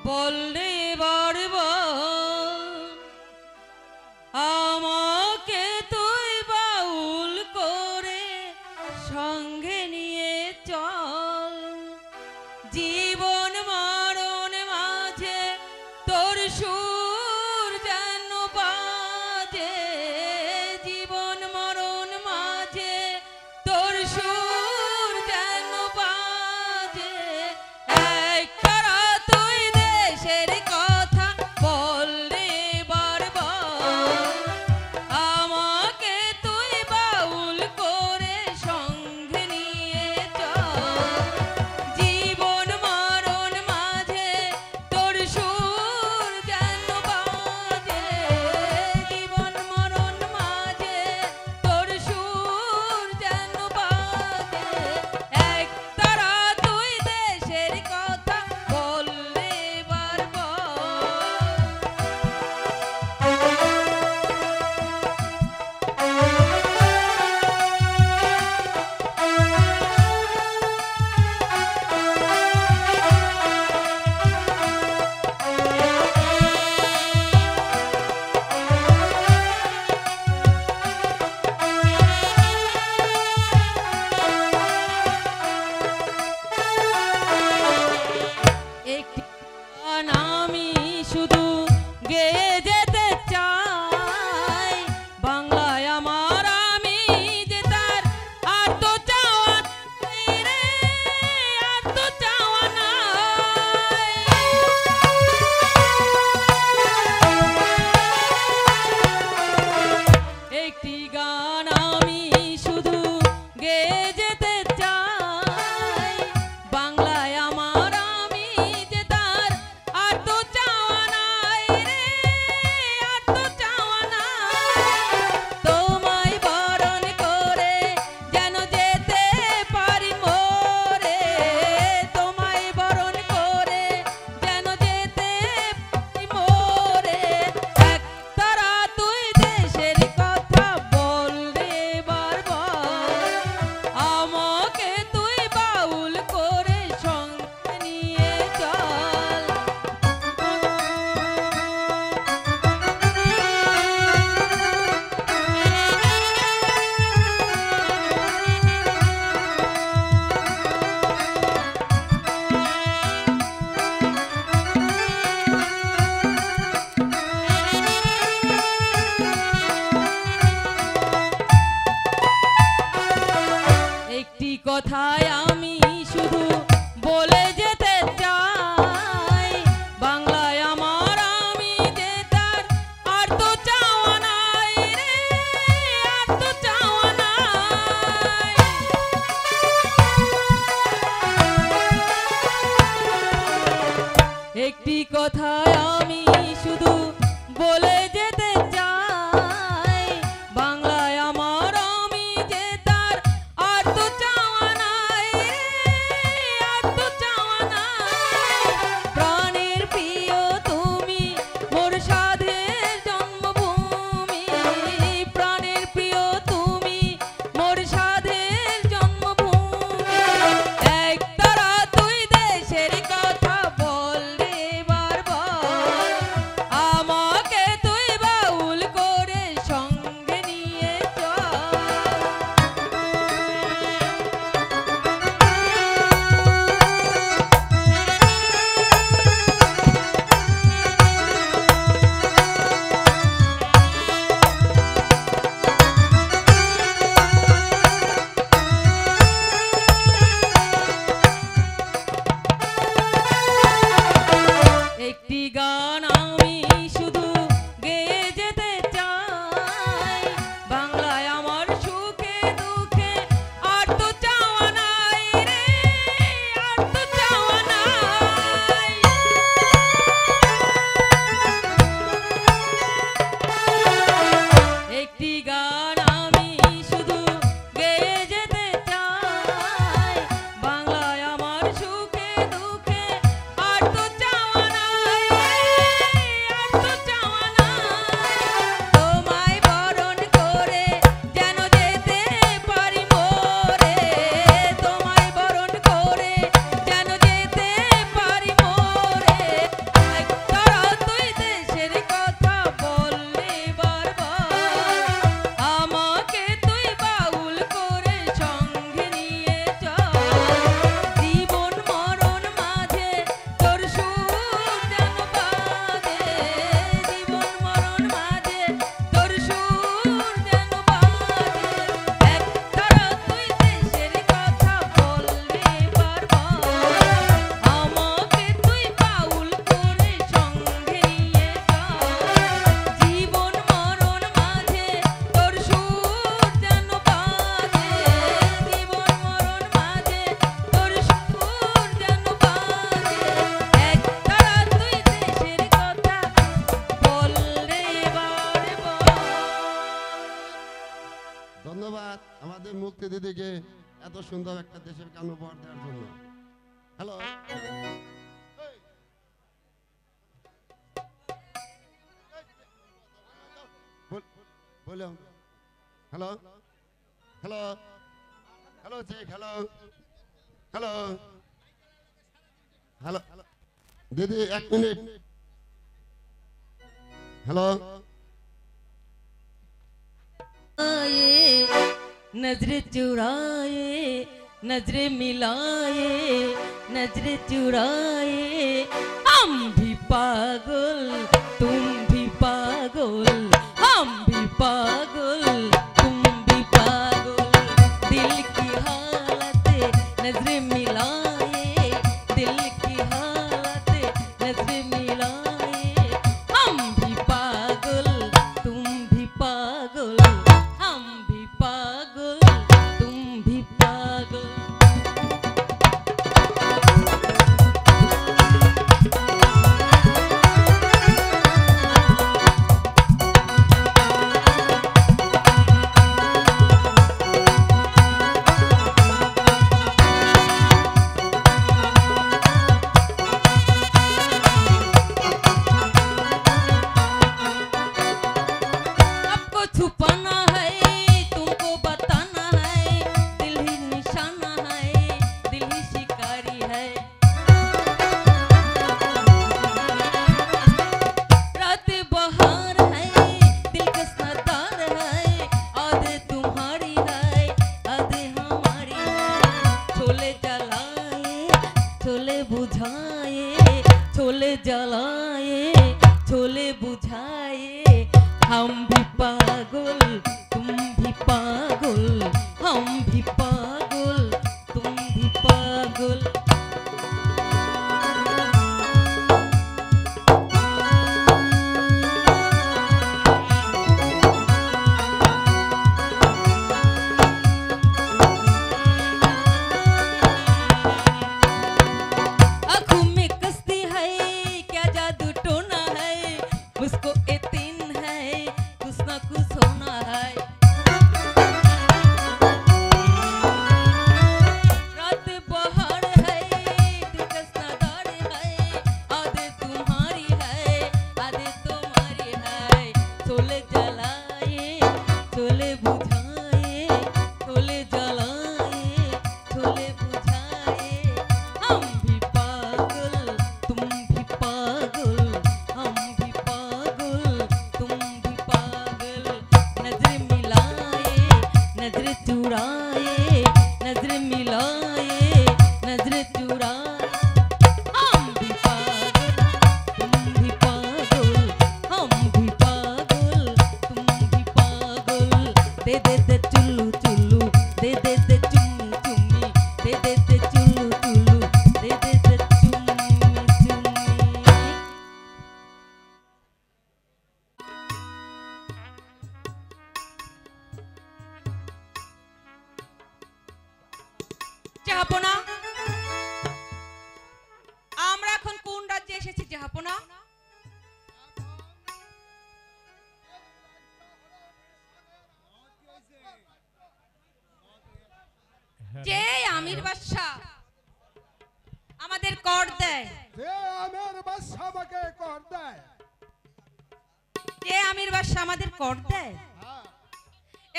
বললে বারবার আমাকে তুই বাউল করে সঙ্গে নিয়ে চল। জীবন মরণ মাঝে তোর সুর যেন বাজে, জীবন মরণ মাঝে তোর সুর যেন বাজে। একতারা তুই দেশের কথা বললে বারবার আমাকে তুই বাউল করে সঙ্গে নিয়ে চল। জীবন মরণ মাঝে তোর সুর যেন বাজে, জীবন মরণ মাঝে তোর সুর যেন বাজে। একতারা তুই দেশের কথা বললে একটি গান আমি শুধু গেয়ে যেতে চাই। বাংলায় আমার আমি যে তার আর তো চাওয়া নাই রে, আর তো চাওয়া নাই। একটি গান আমি শুধু গেয়ে যেতে চাই। বাংলায় আমার আমি যে তার আর তো চাওয়া নাই রে, আর তো চাওয়া নাই। তোমায় বরণ করে যেন যেতে পারি মোরে, তোমায় বরণ করে যেন যেতে পারি মোরে। একতারা তুই দেশের কথা বললে বারবার আমাকে তুই বাউল করে সঙ্গে নিয়ে চল। একটি কথায় আমি শুধু বলে যেতে চাই। বাংলায় আমার আমি যে তার আর তো চাওয়া নাই রে, আর তো চাওয়া নাই। একটি কথায় আমি শুধু বলে যেতে চাই। বাংলায় আমার আমি যে তার আর তো চাওয়া নাই রে, আর তো চাওয়া নাই। প্রাণের প্রিয় তুমি মোর সাধের জন্মভূমি, প্রাণের প্রিয় তুমি মোর সাধের জন্মভূমি। একতারা তুই দেশের কথা বললে বারবার আমাকে তুই সুন্দর একটা দেশের গান উপহার দেওয়ার জন্য। হ্যালো, বলো। Hello hello hello check. Hello hello hello দিদি, 1 মিনিট। হ্যালো, नजरे चुराए, नजरे मिलाए, नजरे चुराए, हम भी पागल तुम भी पागल, हम भी पागल तुम भी पागल, दिल की हालत नजरे मिलाए, दिल की हालत नजरे मिलाए, हम भी पागल तुम भी पागल, हम भी पागल तुम भी पागल। आपको छुपाना है, तुमको बताना है, दिल ही निशाना है, दिल ही शिकारी है। रात बहार है, दिलकश नज़ार है, आधे तुम्हारी है, आधे हमारी है। छोले जलाए, छोले बुझाए, छोले जलाए, छोले बुझाए, हम भी पागल तुम भी पागल, हम भी पागल तुम भी पागल। आँखों में कश्ती है, क्या जादू टोना है, मुझको यकीन है कुछ ना कुछ होना है। रात बहार है, दिलकश नज़ार है, आधे तुम्हारी है, आधे तुम्हारी है। छोले जलाए, छोले बुझाए, छोले जलाए, छोले बुझाए, हम भी पागल तुम भी पागल, हम भी पागल तुम भी पागल। नजर मिलाए, नजर चुराए, नजर मिलाए, नजर चुराए, हम भी पागल तुम भी पागल, हम भी पागल तुम भी पागल। दे दे दे चुल्लू चुल्लू, दे दे दे चुम्मी चुम्मी, दे दे दे चुल्लू चुल्लू, दे दे दे चुम्मी चुम्मी। জাহাপনা, আমরা এখন কোন রাজ্যে এসেছি জাহাপনা? যে আমির বাদশাহ আমাদের কর দেয়, যে আমের বাদশা আমাকে কর দেয়। যে আমির বাদশাহ আমাদের কর দেয়, হ্যাঁ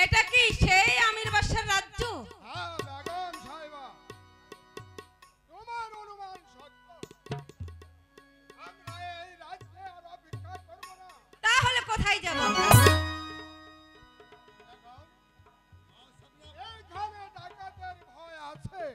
এটা কি সেই আমির বাদশার রাজ্য? হ্যাঁ বেগম সাহেবা, তোমার অনুমান সত্য। আমরা এই রাজ্যে আর অপেক্ষা করব না। তাহলে কোথায় যাব আমরা? বেগম, এইখানে ডাকাতের ভয় আছে।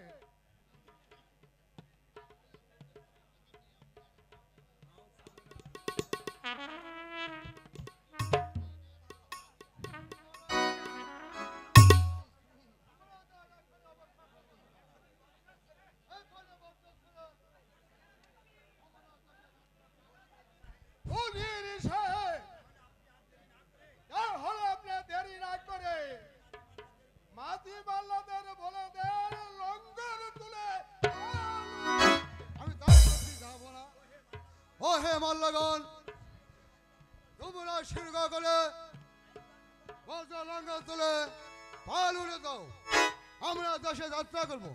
উজির সাহেব, তাহলে আপনি দেরি না করে মাঝি মাল্লাদের বলে দেন লঙ্গর তুলে আমি তাই করতে যাব না। ও হে মাল্লাগণ, তোমরা শিরগা করে বজ্র লঙ্গর তুলে পাল উড়ে দাও। আমরা দেশে যাত্রা করব।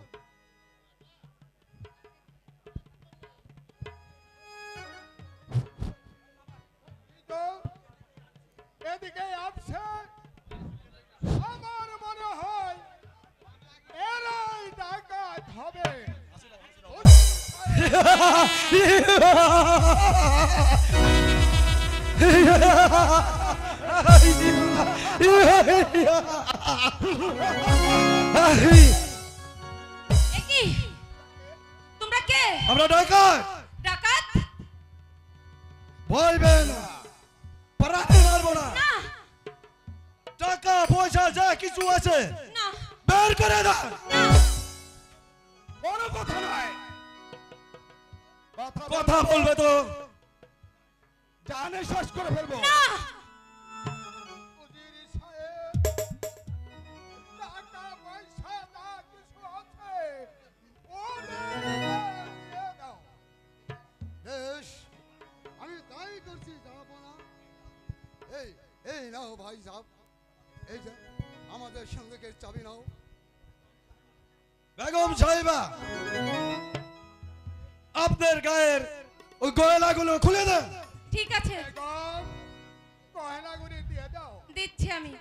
এদিকে আসছে, আমার মনে হয় এরাই ডাকাত হবে। একি তোমরা কে? আমরা ডাকাত। ডাকাত? ভয় পেয়ে না, পরাতে পারবো না। না টাকা পয়সা যা কিছু আছে না বের করে দাও। না, বড় কথা নয়, কথা বলবে তো জানে শেষ করে ফেলবো। না উজির সাহেব, টাকা পয়সা যা কিছু আছে ওদের দিয়ে দাও। বেশ, আমি তাই করছি যাবো না। এই এই নাও ভাই সাহেব, এই যে আমাদের সঙ্গের চাবি নাও। বেগম সাহেবা, আপনার গায়ের ওই গয়নাগুলো খুলে দেন। ঠিক আছে বেগম, গয়নাগুলি দিয়ে দাও। দিচ্ছি আমি।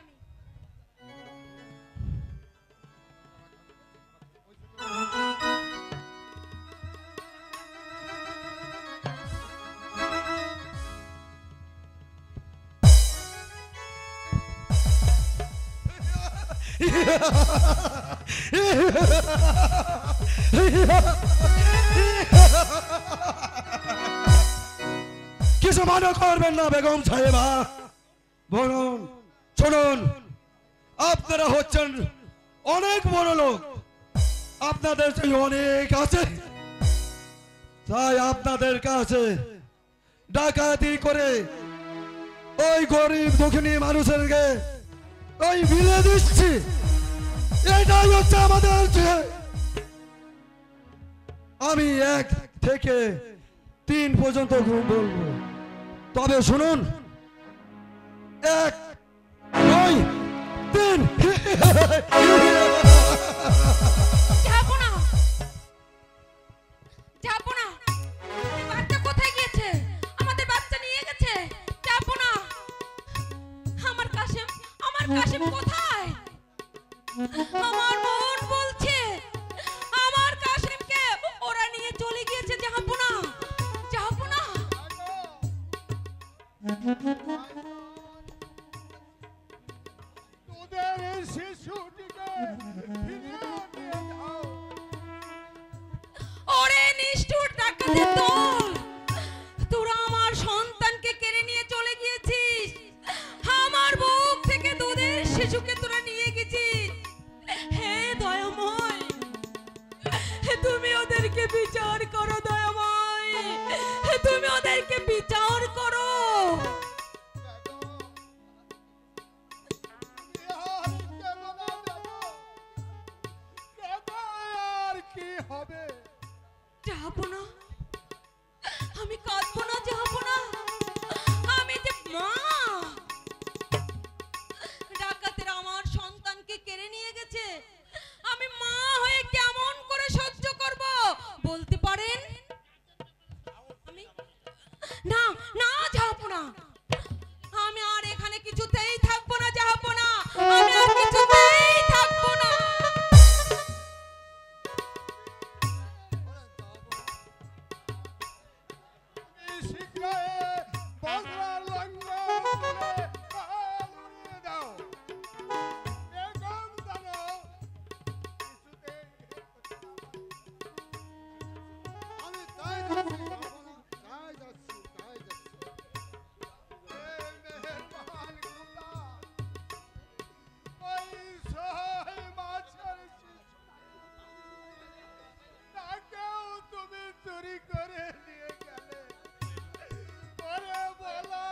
কিছু মনে করবেন না বেগম সাহেবা, বলুন শুনুন, আপনারা হচ্ছেন অনেক বড় লোক, আপনাদের চেয়ে অনেক আছে, তাই আপনাদের কাছে ডাকাতি করে ওই গরিব দুঃখিনী মানুষেরকে ওই বিলে দিচ্ছি। এটাই হচ্ছে আমাদের চেয়ে। আমি 1 থেকে 3 পর্যন্ত বলবো, তবে শুনুন, 1 2 3। যাবো না, যাবো না। বাচ্চা কোথায় গিয়েছে? আমাদের বাচ্চা নিয়ে গেছে। যাবো না। আমার কাশিম কোথায়? আমার মন বলছে আমার কাশিমকে ওরা নিয়ে চলে গিয়েছে। যাবো না, যাবো না। তোদের এই শিশুটিকে ফিরিয়ে দিয়ে দাও। ওরে নিষ্ঠুর ডাকাতের দল, তোরা আমার সন্তানকে কেড়ে নিয়ে চলে গিয়েছিস। আমার বুক থেকে দুধের শিশুকে তোরা নিয়ে গেছিস। হে দয়াময়, তুমি ওদেরকে বিচার করো। দয়াময়, তুমি ওদেরকে বিচার করো। আর কি হবে? যাবো না, আমি কাঁদবো না। যাবো না, আমি যে মা। ডাকাতেরা আমার সন্তানকে কেড়ে নিয়ে গেছে। আমি মা হয়ে কেমন করে সহ্য করব বলতে পারেন? আমি না না, যাবো না। আমি আর এখানে কিছুতেই থাকবো না। যাবো না, আমি আর কিছুতেই থাকবো না। শীঘ্রই বদলার লঙ্ঘন করে পাল উড়িয়ে দাও। বেগম জানো, কিছুতেই আমি তাই যাচ্ছি, যাবো না। তাই যাচ্ছি। মেহেরবান খোদা, ওই সহায় মাছের তাকেও তুমি চুরি করে নিয়ে গেলে। ওরে বলা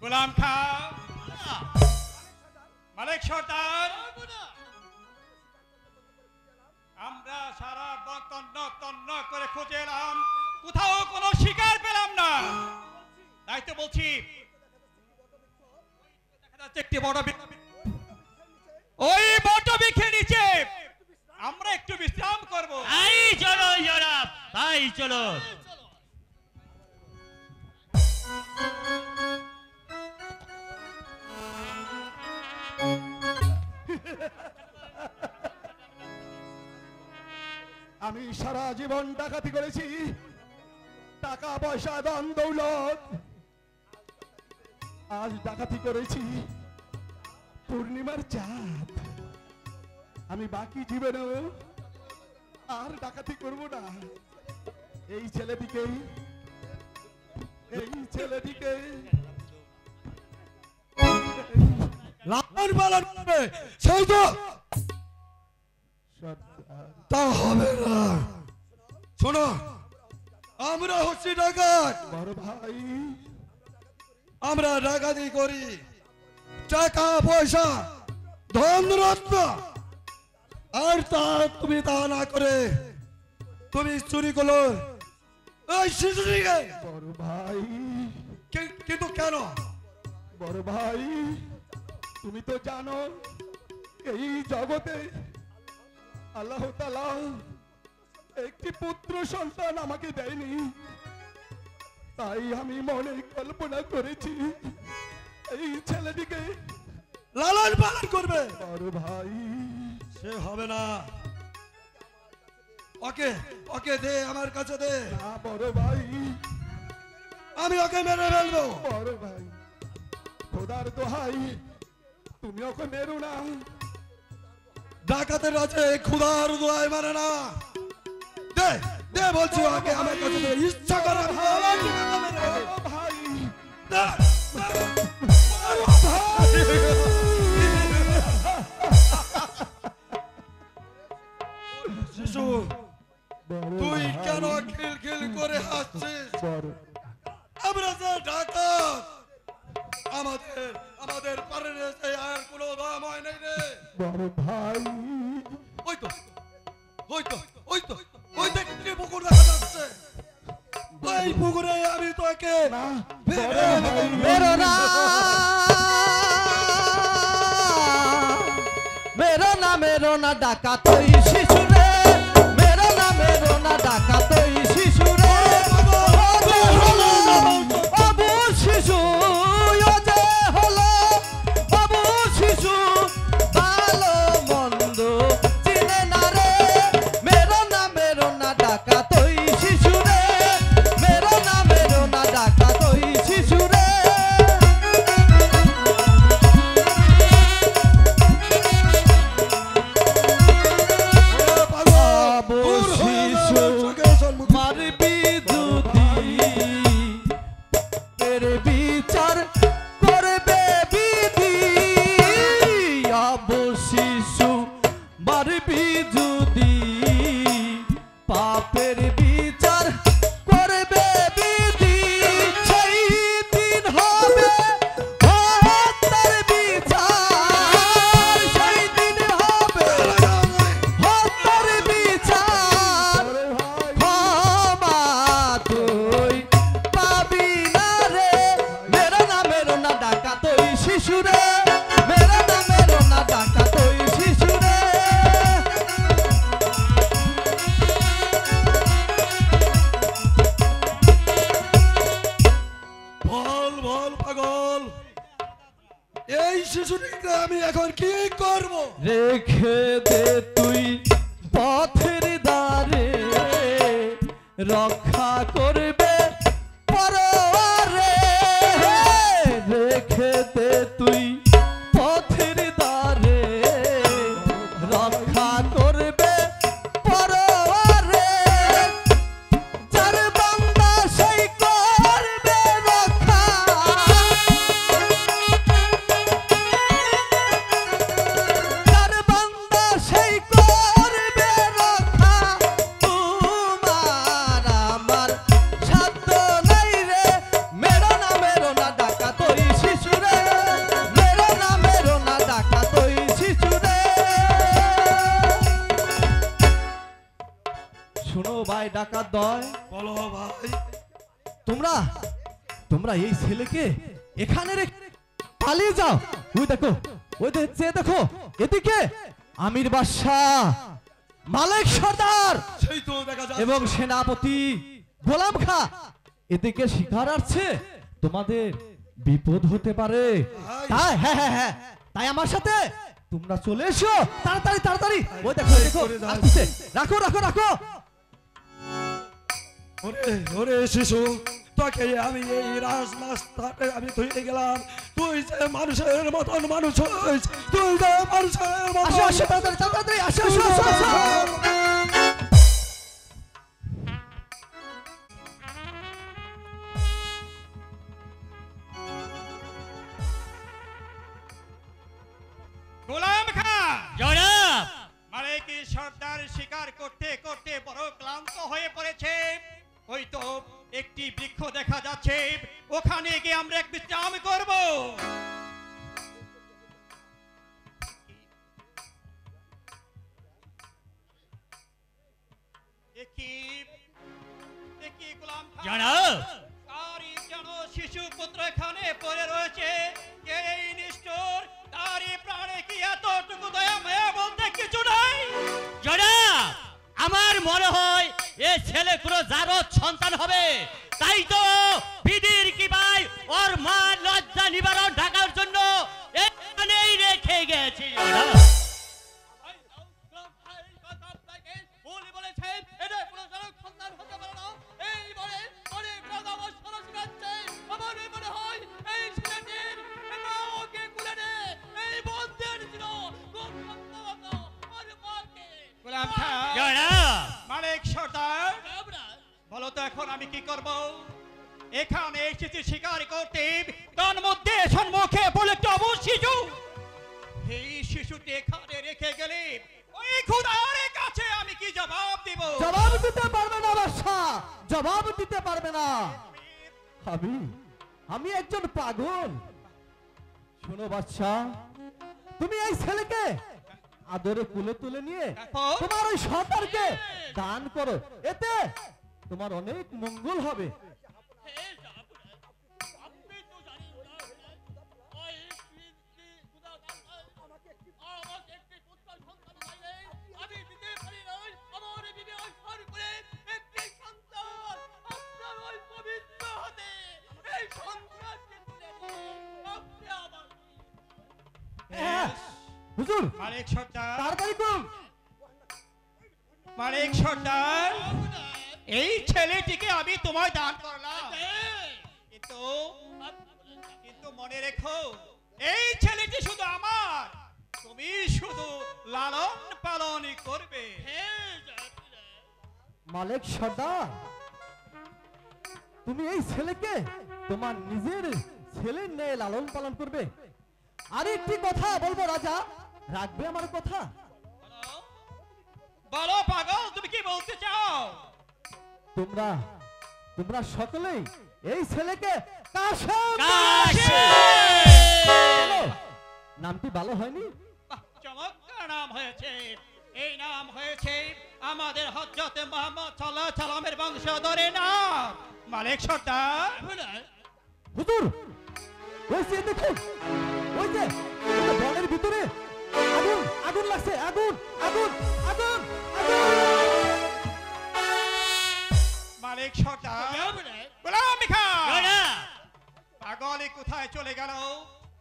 গোলাম খাঁ, মালিক সর্দার, আমরা সারা তন্ন তন্ন করে খুঁজে এলাম, কোথাও কোনো শিকার পেলাম না। তাই তো বলছি, দেখা যাচ্ছে একটি বড় ওই বট বৃক্ষের নিচে আমরা একটু বিশ্রাম করব। তাই চলো জনাব, তাই চলো। আমি সারা জীবন ডাকাতি করেছি, টাকা পয়সা ধন দৌলত। আজ ডাকাতি করেছি পূর্ণিমার চাঁদ। আমি বাকি জীবনেও আর ডাকাতি করব না। এই ছেলেটিকে লালন পালন করবে, সেই তো তা হবে না। শোনো, আমরা হচ্ছি ডাকাত। বড় ভাই, আমরা ডাকাতি করি, টাকা পয়সা ধন রত্ন, আর তুমি তা না করে তুমি চুরি করলো ওই শিশুটিকে। বড় ভাই, কিন্তু কেন? বড় ভাই, তুমি তো জানো এই জগতে আল্লাহ তাআলা একটি পুত্র সন্তান আমাকে দেয়নি। তাই আমি মনে কল্পনা করেছি এই ছেলেটিকে লালন পালন করবে। বড় ভাই, সে হবে না। ওকে ওকে দে, আমার কাছে দে। না বড় ভাই, আমি ওকে মেরে ফেলবো। বড় ভাই, খোদার দোহাই, তুমি ওকে মেরো না। ডাকাতের আছে খুদার দোয়াই মানে না। দে দে বলছি ওকে আমার কাছে দে। ইচ্ছা করে ভাই, ভাই, দে। শিশু, তুই কেন খিলখিল করে হাসছিস? আমরা যে ডাকাত, আমাদের আমাদের পারের আর কোনো দাম হয় নাই রে। বড় ভাই, ওই তো ওই তো ওই তো ওই দেখতে পুকুর দেখা যাচ্ছে। ওই পুকুরে আমি তোকে মেরো না, মেরো না, মেরো না ডাকাত ওই শিশুরে, মেরো না ডাকাত ওই শিশুরে। বাবু শিশু যে হলো, বাবু শিশু ভালো মন্দ চিনে না রে। মেরো না ডাকাত ওই শিশুরে, মেরো না ডাকাত ওই শিশুরে। মারবি যদি এর বিচার করবে বিধি। আবু শিশু মারবি যদি পাপের বিচার করবে বিধি। সেই দিন হবে হত্যার বিচার, সেই দিন হবে হত্যার বিচার। ক্ষমা তুই পাবি না রে। মেরো না ডাকাত ওই শিশুরে, মেরো না ডাকাত ওই শিশুরে। বল বল পাগল, এই শিশুটিকে আমি এখন কি করব? রেখে দে তুই পথের দ্বারে, রক্ষা করবে পরওয়ারে। রেখে দে তুই পথের দ্বারে, রক্ষা করবে পরওয়ারে। যার বান্দা সেই করবে রক্ষা, যার বান্দা সেই করবে রক্ষা। তোমার আমার শোনো ভাই ডাকাত দয়, বলো ভাই। তোমরা তোমরা এই ছেলেকে এখানে রেখে পালিয়ে যাও। ওই দেখো, ওই দেখো এদিকে আমির বাদশাহ, মালিক সর্দার সেই তো দেখা যাচ্ছে। এবং সেনাপতি গোলাম খা এদিকে শিকার আসছে, তোমাদের বিপদ হতে পারে। তাই হ্যাঁ হ্যাঁ হ্যাঁ, তাই আমার সাথে তোমরা চলে এসো তাড়াতাড়ি তাড়াতাড়ি। ওই দেখো দেখো আসছে, রাখো রাখো রাখো। ওরে ওরে শিশু, তোকে আমি এই রাজমাস্টারে আমি ধুয়ে গেলাম। তুই যে মানুষের মতন মানুষ হইস, তুই যে মানুষের আসো মতন। আসো তাড়াতাড়ি তাড়াতাড়ি আসো আসো আসো আসো। গোলাম খা, জনাব মালিক সর্দার শিকার করতে করতে বড় ক্লান্ত হয়ে পড়েছে। ওই তো একটি বৃক্ষ দেখা যাচ্ছে, ওখানে গিয়ে আমরা এক বিশ্রাম করব। দেখি গোলাম খা, জনাব তারই যেন শিশু পুত্র এখানে পড়ে রয়েছে। কে এই নিষ্ঠুর, তারই প্রাণে কি এতটুকু দয়া মায়া বলতে কিছু নাই? জনাব আমার মনে হয় এ ছেলে কোনো জারদ সন্তান হবে, তাই তো বিধির কি ভাই ওর মা লজ্জা নিবারণ ঢাকার জন্য এখানেই রেখে গেছে। জনাব ভুল বলেছেন, এটা কোনো জারদ সন্তান হতে পারে না। এই বলে অনেক রাজা আমার সরাসরি যাচ্ছে। আমার মনে হয় এই ছেলেটির মাকে কুলে নে, এই বন্ধের ছিল গোলাম খা, জনাব মালিক সর্দার, বলো তো এখন আমি কি করব? এখানে এসেছি শিকার করতে, তার মধ্যে সম্মুখে বলে একটা অবুঝ শিশু। এই শিশুটি এখানে রেখে গেলে ওই খোদার কাছে আমি কি জবাব দিব? জবাব দিতে পারবে না বাদশাহ, জবাব দিতে পারবে না। আমি আমি একজন পাগল। শোনো বাদশাহ, তুমি এই ছেলেকে আদরে কুলে তুলে নিয়ে তারপর? তোমার ওই সন্তানকে দান করো, এতে তোমার অনেক মঙ্গল হবে। হ্যাঁ, হুজুর মালিক সর্দার, তাড়াতাড়ি করুন। মালিক সর্দার, এই ছেলেটিকে আমি তোমায় দান করলাম, কিন্তু কিন্তু মনে রেখো এই ছেলেটি শুধু আমার, তুমি শুধু লালন পালন করবে। মালিক সর্দার, তুমি এই ছেলেকে তোমার নিজের ছেলের ন্যায় লালন পালন করবে। আর একটি কথা বলবো রাজা, রাখবে আমার কথা? বলো পাগল, তুমি কি বলতে চাও? তোমরা তোমরা সকলেই এই ছেলেকে কাশেম বলো। নামটি ভালো হয়নি? বাহ, চমৎকার নাম হয়েছে। এই নাম হয়েছে আমাদের হযরত মুহাম্মদ সাল্লাল্লাহু আলাইহি সাল্লামের বংশধরের নাম। মালিক সর্দার, হুজুর ওই যে দেখুন, ওই যে বনের ভিতরে আগুন আগুন লাগছে, আগুন আগুন আগুন আগুন। মালিক সর্দার, গোলাম খা, জনাব পাগলি কোথায় চলে গেল?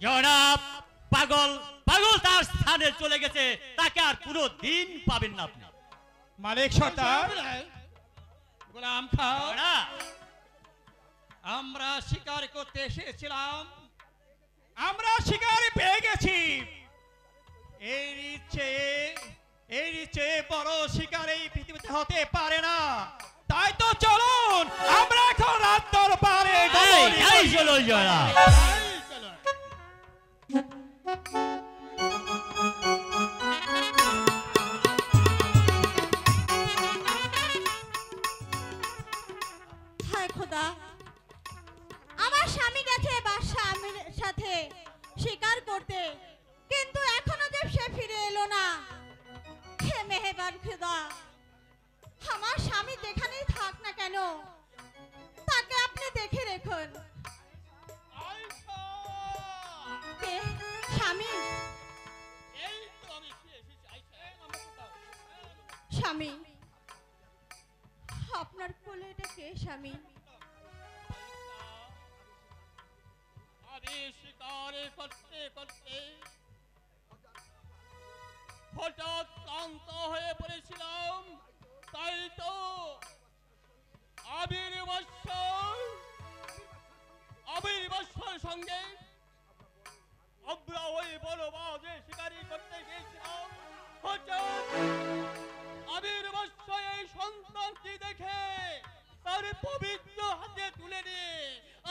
জনাব পাগল পাগল তার স্থানে চলে গেছে, তাকে আর পুরো দিন পাবেন না আপনি। মালিক সর্দার, গোলাম খা, জনাব আমরা শিকার করতে এসেছিলাম, আমরা শিকার পেয়ে গেছি। এর চেয়ে বড় শিকার এই পৃথিবীতে হতে পারে না। তাই তো চলুন আমরা এখন রাত দরবারে এই চলো জনাব। হায় খোদা, আমার স্বামী গেছে বাদশা আমির সাথে শিকার করতে, কিন্তু এখনো যে সে ফিরে এলো না। হে মেহেরবান খোদা, আমার স্বামী স্বামী যেখানেই থাক না কেন তাকে আপনি দেখে রেখুন। আয়শা! কে? স্বামী? এই তো আমি ফিরে এসেছি, আয়শা। আমাকে দাও। স্বামী, আপনার কোলে এটা কে স্বামী? আমি শিকার করতে করতে হঠাৎ ক্লান্ত হয়ে পড়েছিলাম, তাই তো আবির বৎসর সঙ্গে আমরা ওই বড় বাজে শিকারি করতে গিয়েছিলাম। হঠাৎ আবির বৎস এই সন্তানটি দেখে তার পবিত্র হাতে তুলে নিয়ে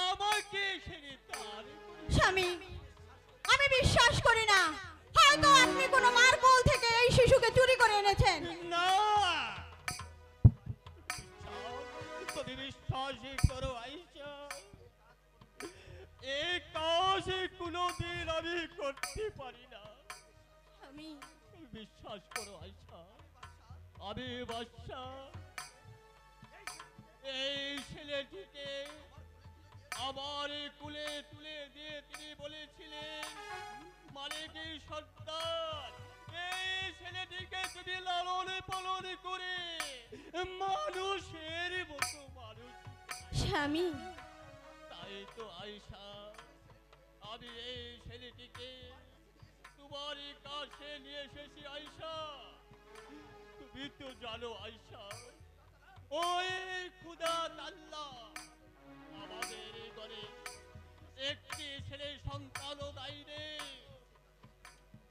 আমাকে সেরে তার স্বামী, আমি বিশ্বাস করি না, হয়তো আপনি কোনো মার কোল থেকে এই শিশুকে চুরি করে এনেছেন। না, তুমি বিশ্বাসই করো আয়শা, এই কাজ কোনোদিন আমি করতে পারি না। স্বামী, বিশ্বাস করো আয়শা, আমি বাদশা এই ছেলেটিকে আমার কুলে তুলে দিয়ে তিনি বলেছিলেন, মালিকের সন্তান, এই ছেলেটিকে তুমি লালন পালন করে মানুষের মতো মানুষ। স্বামী, তাই তো আয়শা, আমি এই ছেলেটিকে তোমার কাছে নিয়ে এসেছি আয়শা। তুমি তো জানো আয়শা, ওই খুদা আল্লাহ আমাদের ঘরে একটি ছেলে সন্তানও দায়ী নেই।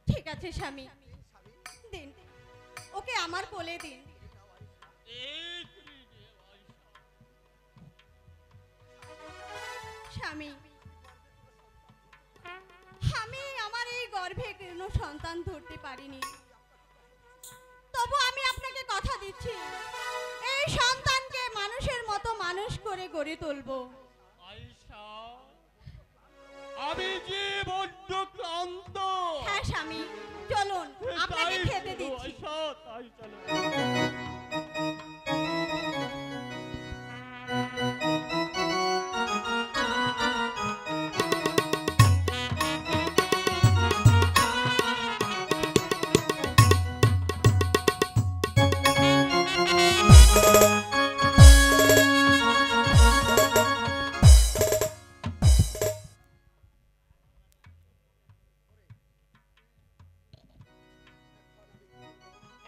ঠিক আছে স্বামী, দিন ওকে আমার কোলে দিন। এই তুমি নিয়ে আয়শা। স্বামী, আমি আমার এই গর্ভে কোনো সন্তান ধরতে পারিনি, তবু আমি আপনাকে কথা দিচ্ছি এই সন্তানকে মানুষের মতো মানুষ করে গড়ে তুলবো। আয়শা, আমি যে বড্ড ক্লান্ত। হ্যাঁ স্বামী, চলুন আপনাকে খেতে দিচ্ছি। আয়শা, তাই চলো।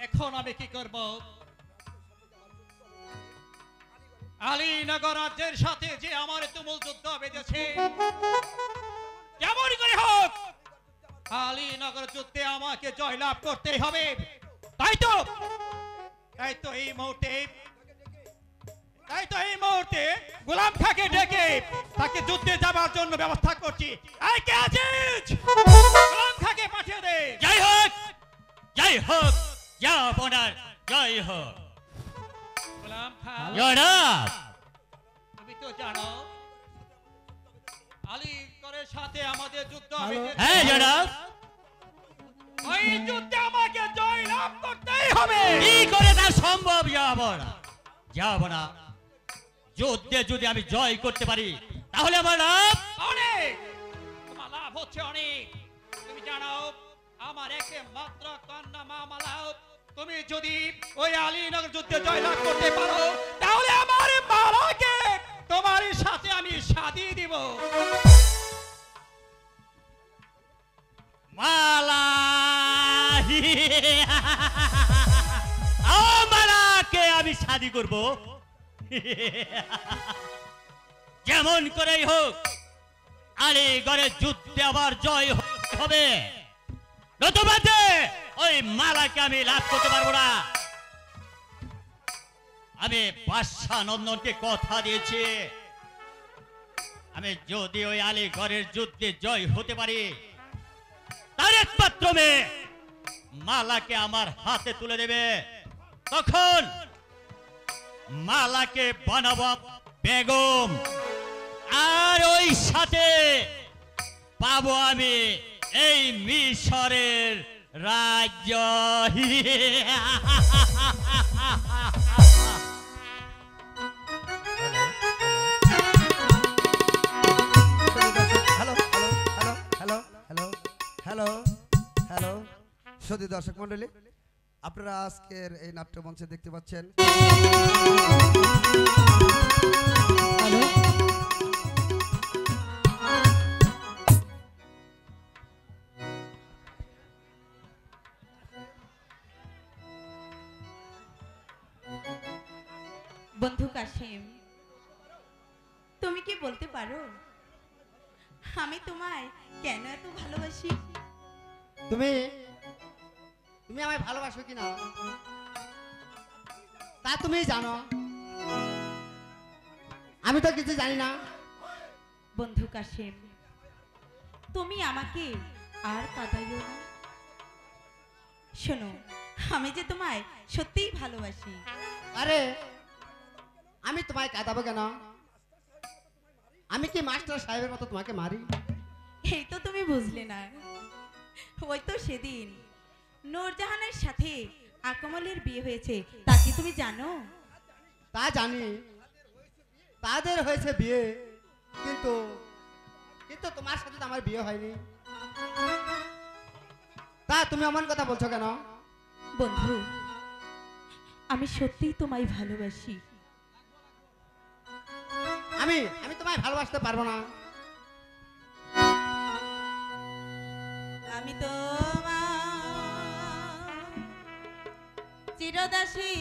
এখন আমি কি করব? আলীনগর রাজ্যের সাথে যে আমার তুমুল যুদ্ধ বেঁধেছে, যেমন করে হোক আলীনগর যুদ্ধে আমাকে জয়লাভ করতেই হবে। তাই তো এই মুহূর্তে গোলাম খাকে ডেকে তাকে যুদ্ধে যাবার জন্য ব্যবস্থা করছি। এই কে আছিস? গোলাম খাকে পাঠিয়ে দে। জয় হোক, জয় হোক, যাবনার জয় হোক। গোলাম খা, জনাব, তুমি তো জানো আলীগড়ের সাথে আমাদের যুদ্ধ হবে। হ্যাঁ জনাব, ওই যুদ্ধে আমাকে জয়লাভ করতেই হবে। কি করে তা সম্ভব? যাব না। যুদ্ধে যদি আমি জয় করতে পারি তাহলে আমার লাভ অনেক, তোমার লাভ হচ্ছে অনেক। তুমি জানো আমার একমাত্র কন্যা মা মালাও, তুমি যদি ওই আলীনগর যুদ্ধে জয়লাভ করতে পারো তাহলে আমার মালাকে তোমার সাথে আমি শাদী দিব। মালা, মালাকে আমি শাদী করব। যেমন করেই হোক আলীগড়ের যুদ্ধে আবার জয় হবে, নতুবা ওই মালাকে আমি লাভ করতে পারবো না। আমি বাদশা নন্দনকে কথা দিয়েছি, আমি যদি ওই আলীগড়ের যুদ্ধে জয় হতে পারি তার একমাত্র মেয়ে মালাকে আমার হাতে তুলে দেবে। তখন মালাকে বানাবো বেগম, আর ওই সাথে পাবো আমি এই মিশরের রাজ্য। সুধী দর্শক মণ্ডলী, আপনারা আজকের এই নাট্য মঞ্চে দেখতে পাচ্ছেন বন্ধু কাশিম, তুমি কি বলতে পারো আমি তোমায় কেন এত ভালোবাসি? তুমি তুমি আমায় ভালোবাসো কিনা তা তুমি জানো, আমি তো কিছু জানি না। বন্ধু কাশিম, তুমি আমাকে আর কাঁদাইও না। শোনো, আমি যে তোমায় সত্যিই ভালোবাসি। আরে আমি তোমায় কাঁদাবো কেন? আমি কি মাস্টার সাহেবের মতো তোমাকে মারি? এই তো তুমি বুঝলে না। ওই তো সেদিন নূরজাহানের সাথে আকমলের বিয়ে হয়েছে, তা কি তুমি জানো? তা জানি, তাদের হয়েছে বিয়ে, কিন্তু কিন্তু তোমার সাথে তো আমার বিয়ে হয়নি। তা তুমি এমন কথা বলছো কেন? বন্ধু, আমি সত্যিই তোমায় ভালোবাসি। আমি তোমায় ভালোবাসতে পারবো না। আমি তোমার চিরদাসী,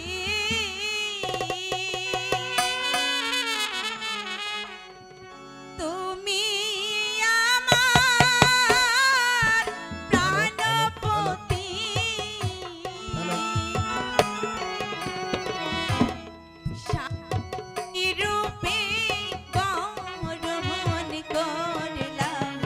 তুমি আমার প্রাণপতি। রূপে গৌরবন করলাম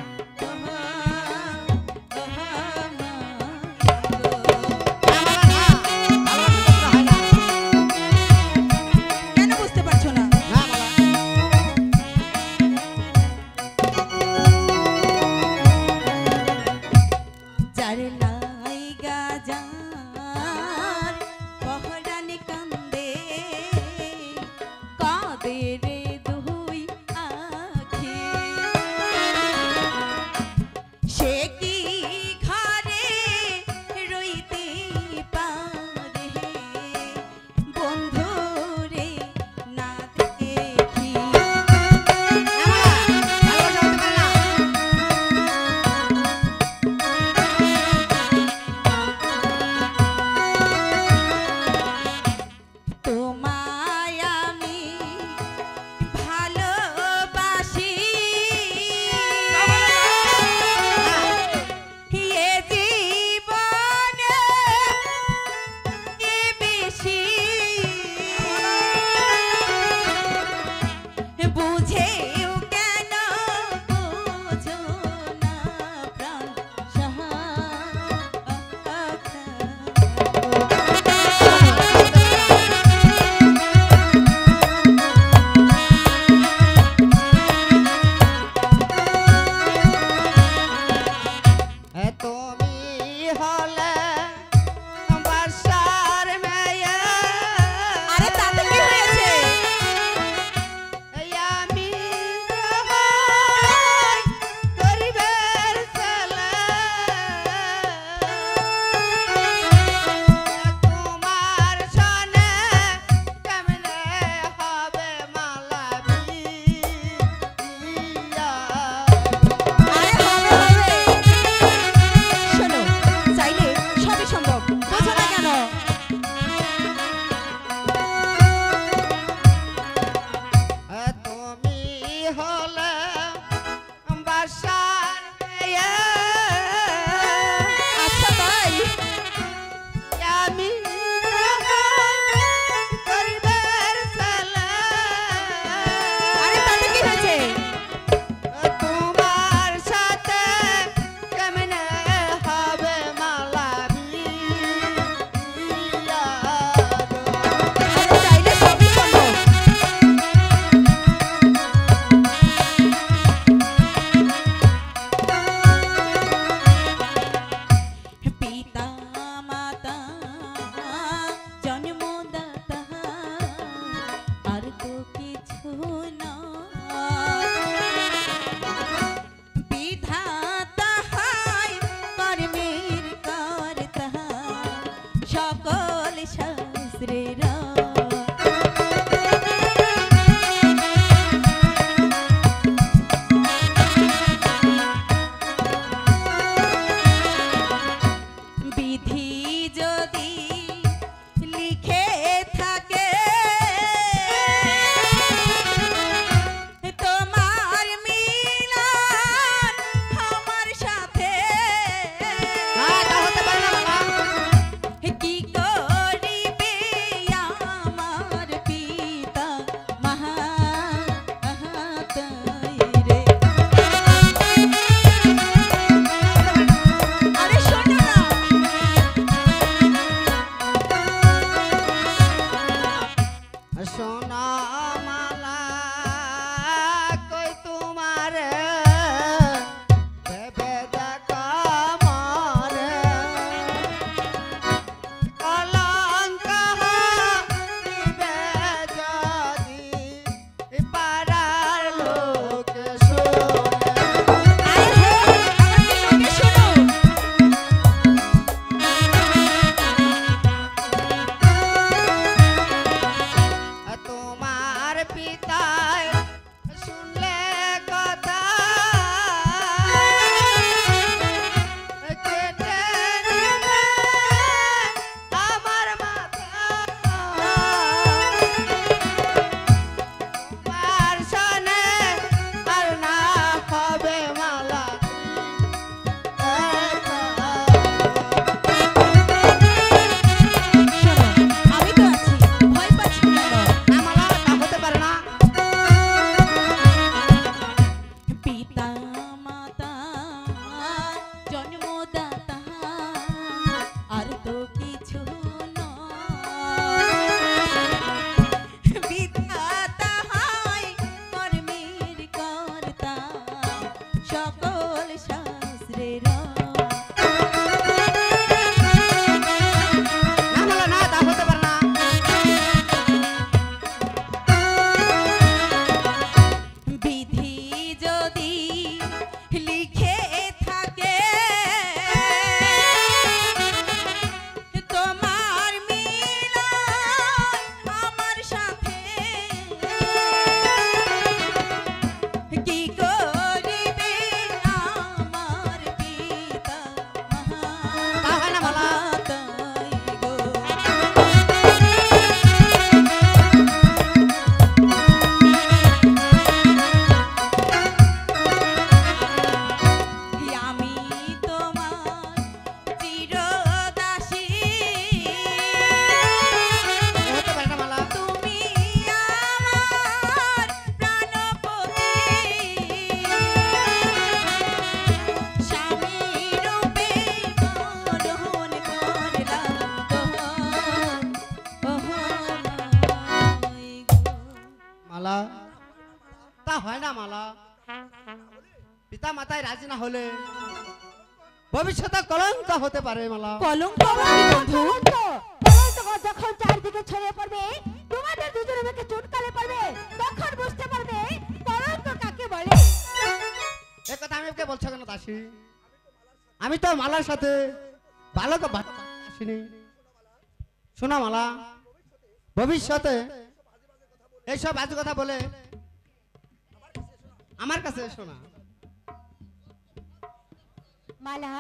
হয় না মালা। পিতা মাতায় রাজি না হলে ভবিষ্যতে কলঙ্ক হতে পারে মালা। কলঙ্ক আবার কি বন্ধু? কলঙ্ক যখন চারদিকে ছড়িয়ে পড়বে, তোমাদের দুজনের মুখে চুটকালে পড়বে, তখন বুঝতে পারবে কলঙ্ক কাকে বলে। এ কথা আমি ওকে বলছো কেন দাসী? আমি তো মালার সাথে ভালো আসিনি। শোনা মালা, ভবিষ্যতে এইসব বাজে কথা বলে আমার কাছে শোনা। মালা,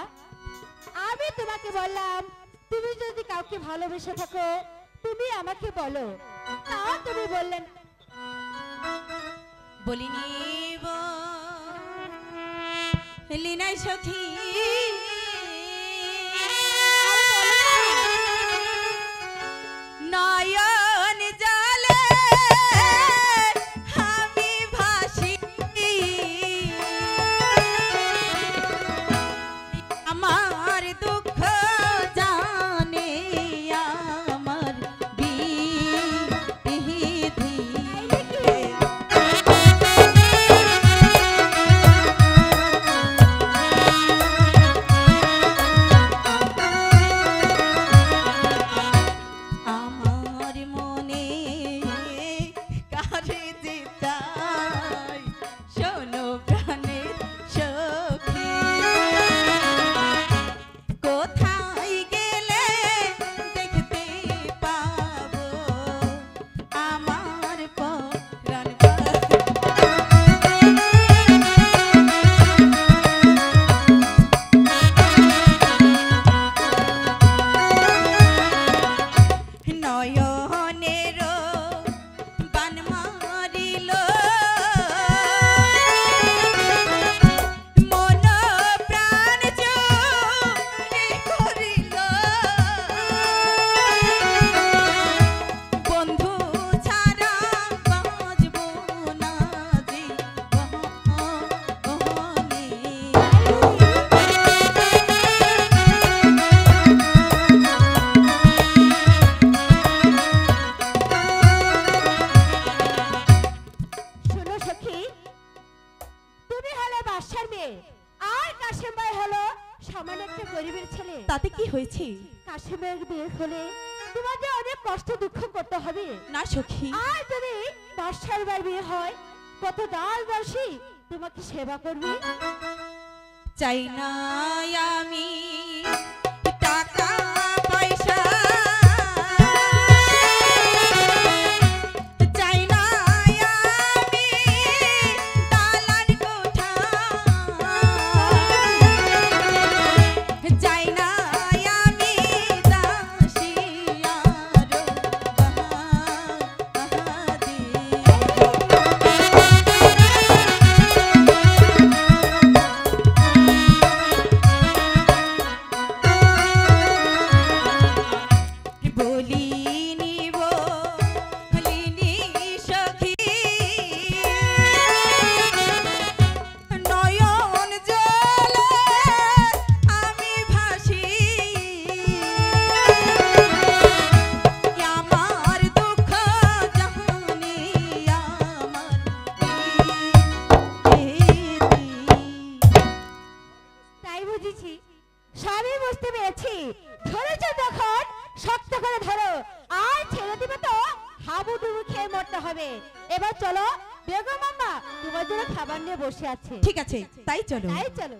আমি তোমাকে বললাম তুমি যদি কাউকে ভালোবেসে থাকো তুমি আমাকে বলো, তা তুমি বললেন বলিনি লিনাই সখী নয়ন জলে আমি ভাসি আমার দুঃখ জানে আমার বিধি আমার মনে কারে যে চাই শোনো প্রাণের সখী কোথায় গেলে দেখতে পাবো আমার প্রাণ নয়নের বান মারিল মন প্রাণ চুরি করিল বন্ধু ছাড়া বাঁচব না শোনো সখী, তুমি হলে বাদশার মেয়ে আর কাশেম ভাই হলো সামান্য একটা গরিবের ছেলে। তাতে কি হয়েছে? কাশেমের বিয়ে হলে তোমাকে অনেক কষ্ট দুঃখ করতে হবে না সখী, আর যদি বাদশার ভাই বিয়ে হয় কত দাস দাসী তোমাকে সেবা করবে। চাই না আমি টাকা পয়সা চাই না আমি দালান কোঠা চাই না আমি দাসী আরো বাহাদি হবে। এবার চলো, বেগম আম্মা তোমার জন্য খাবার নিয়ে বসে আছে। ঠিক আছে, তাই চলো। তাই চলো।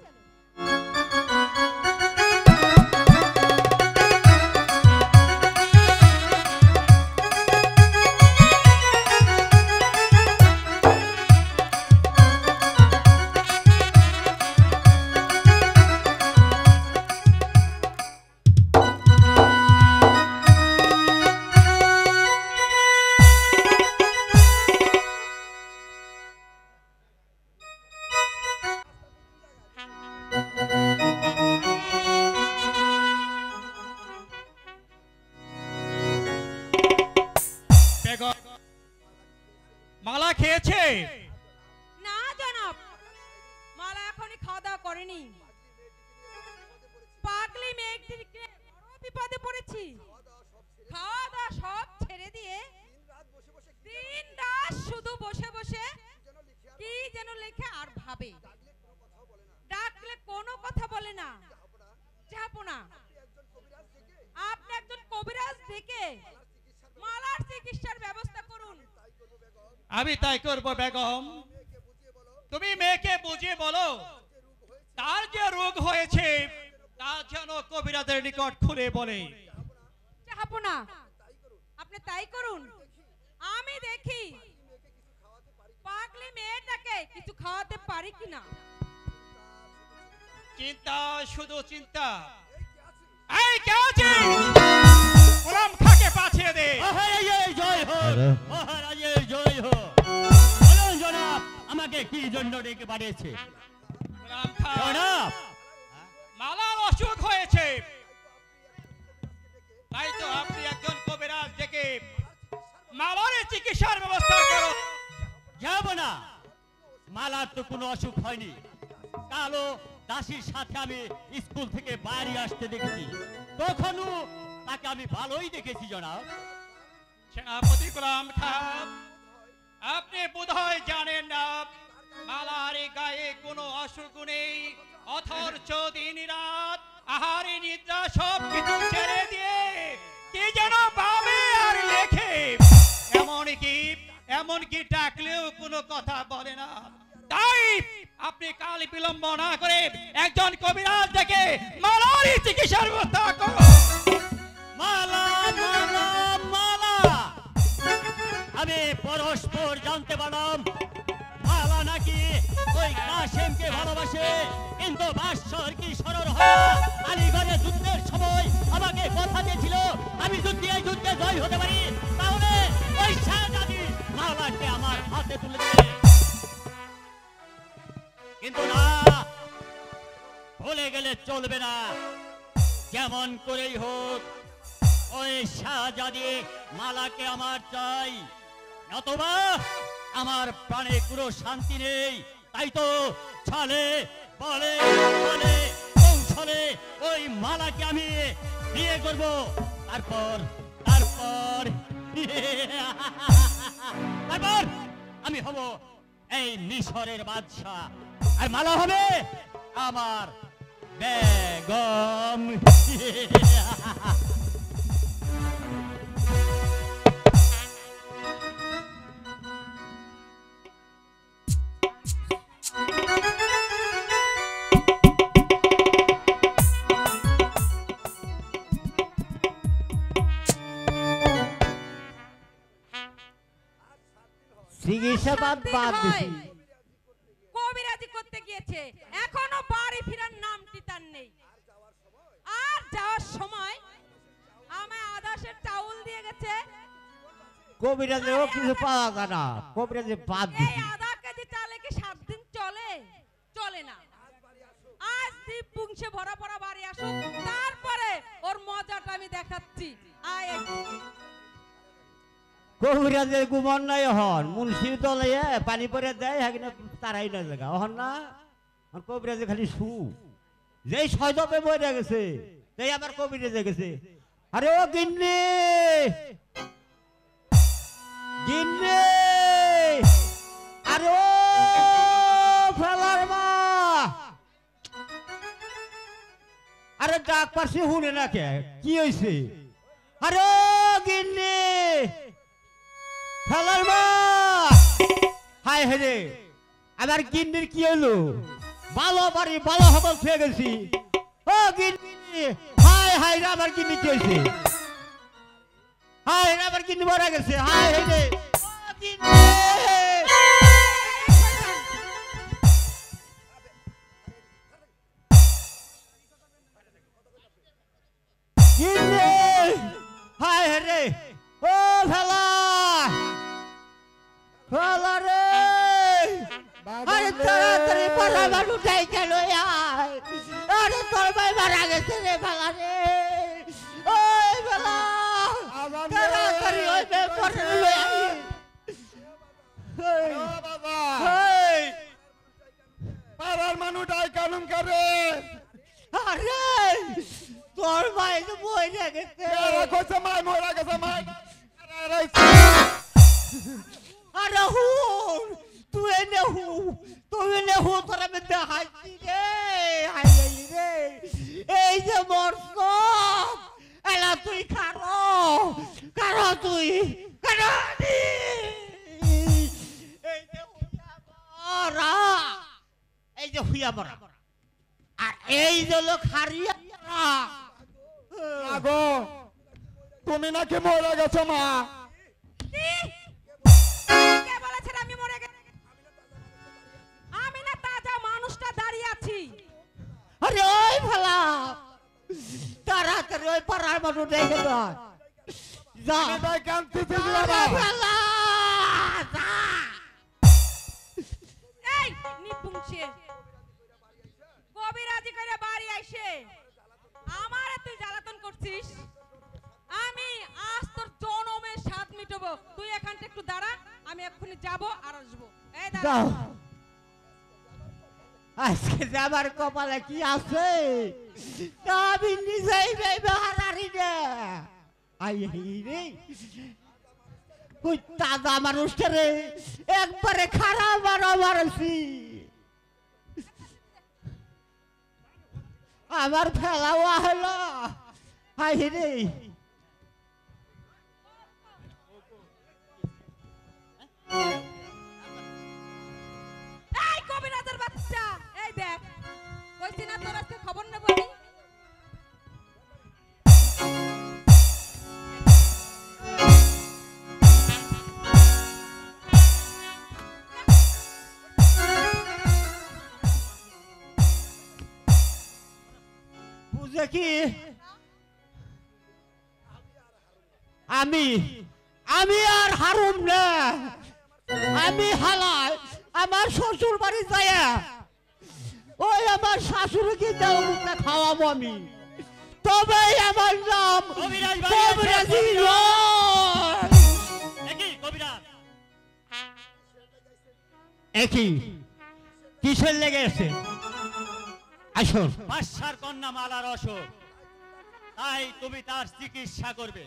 মালা খেয়েছে? না জনাব, মালা এখনই খাওয়া দাওয়া করেনি। পাগলি মেয়েটিকে বড় বিপদে পড়েছি। খাওয়া দাওয়া সব ছেড়ে দিয়ে দিন রাত শুধু বসে বসে কি আমি তাই করব বেগম। তুমি মেয়েকে বুঝিয়ে বলো তার যে রোগ হয়েছে তা যেন কবিরাজের নিকট খুলে বলে। চাহাবো না, আপনি তাই করুন। আমি দেখি পাগলি মেয়েটাকে কিছু খাওয়াতে পারি কিনা। চিন্তা, শুধু চিন্তা। এই কে আছে? গোলাম খাকে পাঠিয়ে দে। মহারাজের জয় হোক, মহারাজের জয় হোক। বলুন জনাব, আমাকে কি জন্য ডেকে পাঠিয়েছে? গোলাম খা, জনাব, মালার অসুখ হয়েছে, তাই তো আপনি একজন কবিরাজ ডেকে মালার চিকিৎসার ব্যবস্থা করো। যাব না, মালার তো কোনো অসুখ হয়নি। কালো দাসীর সাথে আমি স্কুল থেকে বাইরে আসতে দেখেছি, তখনও তাকে আমি ভালোই দেখেছি জনাব। সেনাপতি গোলাম খান, আপনি বোধহয় জানেন না মালার গায়ে কোনো অসুখ নেই, অথচ দিন রাত আহারে নিদ্রা সব কিছু ছেড়ে দিয়ে কি যেন ভাবে আর লেখে। এমনকি ডাকলেও কোনো কথা বলে না। তাই আপনি কাল বিলম্ব না করে একজন কবিরাজ ডেকে মালার চিকিৎসার ব্যবস্থা করুন। মালা মালা মালা, আমি পরস্পর জানতে পারলাম মালা নাকি ওই কাশেমকে ভালোবাসে, কিন্তু বাদশার কি স্মরণ হয় না? আলীগড়ে যুদ্ধের সময় আমাকে কথা দিয়েছিল আমি যদি এই যুদ্ধে জয় হতে পারি তাহলে ওই শাহজাদি মালাকে আমার হাতে তুলে দেবে। কিন্তু না, ভুলে গেলে চলবে না। যেমন করেই হোক ওই শাহজাদি মালাকে আমার চাই, নতুবা আমার প্রাণে কোনো শান্তি নেই। তাই তো ছলে বলে বলে কৌশলে ওই মালাকে আমি বিয়ে করব, তারপর তারপর তারপর আমি হব এই মিশরের বাদশা, আর মালা হবে আমার বেগম। চিকিৎসা বাদ দিছি, কবিরাজি করতে গিয়েছে, এখনো বাড়ি ফেরার নামটি তার নেই। আর যাওয়ার সময় আমায় আদাসের চাউল দিয়ে গেছে। কবিরাজেও কিছু পাওয়া যায় না, কবিরাজে বাদ এই দিছি। আধা কেজি চালে কি 7 দিন চলে? চলে না। আজ দীপ পুংসে ভরা ভরা বাড়ি আসুক, তারপরে ওর মজাটা আমি দেখাচ্ছি। আয় কবিরাজের গুমন নাই হন, মুন্সি দলে পানি পরে দেয় হাকিনা তারাই না জায়গা হন না। কবিরাজে খালি সু যেই 6 দপে বইরা গেছে তাই আবার কবিরাজে গেছে। আরে ও গিন্নি গিন্নি, আরে ও ফেলার মা, আরে ডাক পারছি শুনে না কে, কি হয়েছে? আরে ও গিন্নি ফেলার মা, হায় হেরে আমার গিন্নির কি হলো? ভালো বাড়ি ভালো হবল খেয়ে গেছি। ও গিন্নি, হায় হায় রে আমার গিন্নি কি হয়েছে? হায় রে আমার গিন্নি মারা গেছে, হায় হেরে ও গিন্নি। গিন্নি, হায় হেরে ও ফেলা ফেলা রে, আরে তাড়াতাড়ি পাড়া মানুষ উঠাই কেন? আরে তোর ভাই মারা গেছে রে ফেলা রে, ওই ফেলা তাড়াতাড়ি ওই পড়ে লই আই। বাবা পাড়ার মানুষটাই কানুন করে। আরে তোর ভাই তো বই গেছে, কইছে মাই মরা গেছে মাই। আরে হুন তুই এনে হু, তুই এনে হু, তোর আমি দেখাচ্ছি রে। হাই রে এই যে মরছ এলা তুই কারো কারো তুই কারো মরা, এই যে হুইয়া মরা, আর এই যে লোক হারিয়া গো তুমি নাকি মরে গেছো মা? কে বলেছে আমি মরে গেছি? আমি না তাজা মানুষটা দাঁড়িয়ে আছি। আরে ওই ভালা তাড়াতাড়ি ওই পাড়ার মানুষ দেখে দাও। যা তাই কাঁদতেছিস আরে বাবা? ভালা, যা। এই নিপুংসে কবিরাজি করে বাড়ি আইসে আমারে তুই জ্বালাতন করছিস। আমি আজ তোর জনমের স্বাদ মিটাবো। তুই এখানটা একটু দাঁড়া, আমি এক্ষুনি যাব আর আসবো। এই দাঁড়া। যাও। আজকে যে আমার কপালে কি আছে তা আমি নিজেই ভেবে হারারি রে। আই রে ওই তাজা মানুষটা রে একবারে খারাপ মারছি। আমার ফেলাও হলো। আই রে এই কবিরাজের বাচ্চা, এই দেখ কইছি না তোর আজকে খবর নেব আমি। বুঝে কি আমি আমি আর হারুম না। আমি হালায় আমার শ্বশুর বাড়ি যায় ওই আমার শাশুড়িকে দেও মুখে খাওয়াবো আমি, তবে আমার নাম কবিরাজি নয়। একই কিসের লেগে আছে? আসুন। বাদশার কন্যা মালার অসুখ, তাই তুমি তার চিকিৎসা করবে।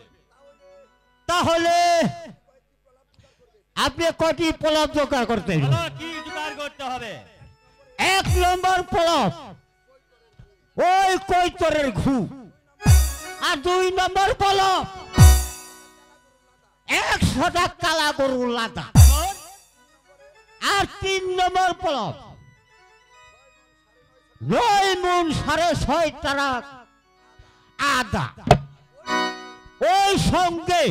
তাহলে আপনি কটি পলব জোগাড় করতে হবে? বলো কি জোগাড় করতে হবে? 1 নম্বর পলব ওই কৈতরের ঘু, আর 2 নম্বর পলব 100টা কালা গরুর লাদা, আর 3 নম্বর পলব 9 মণ 6.5 টাকা আদা, ওই সঙ্গে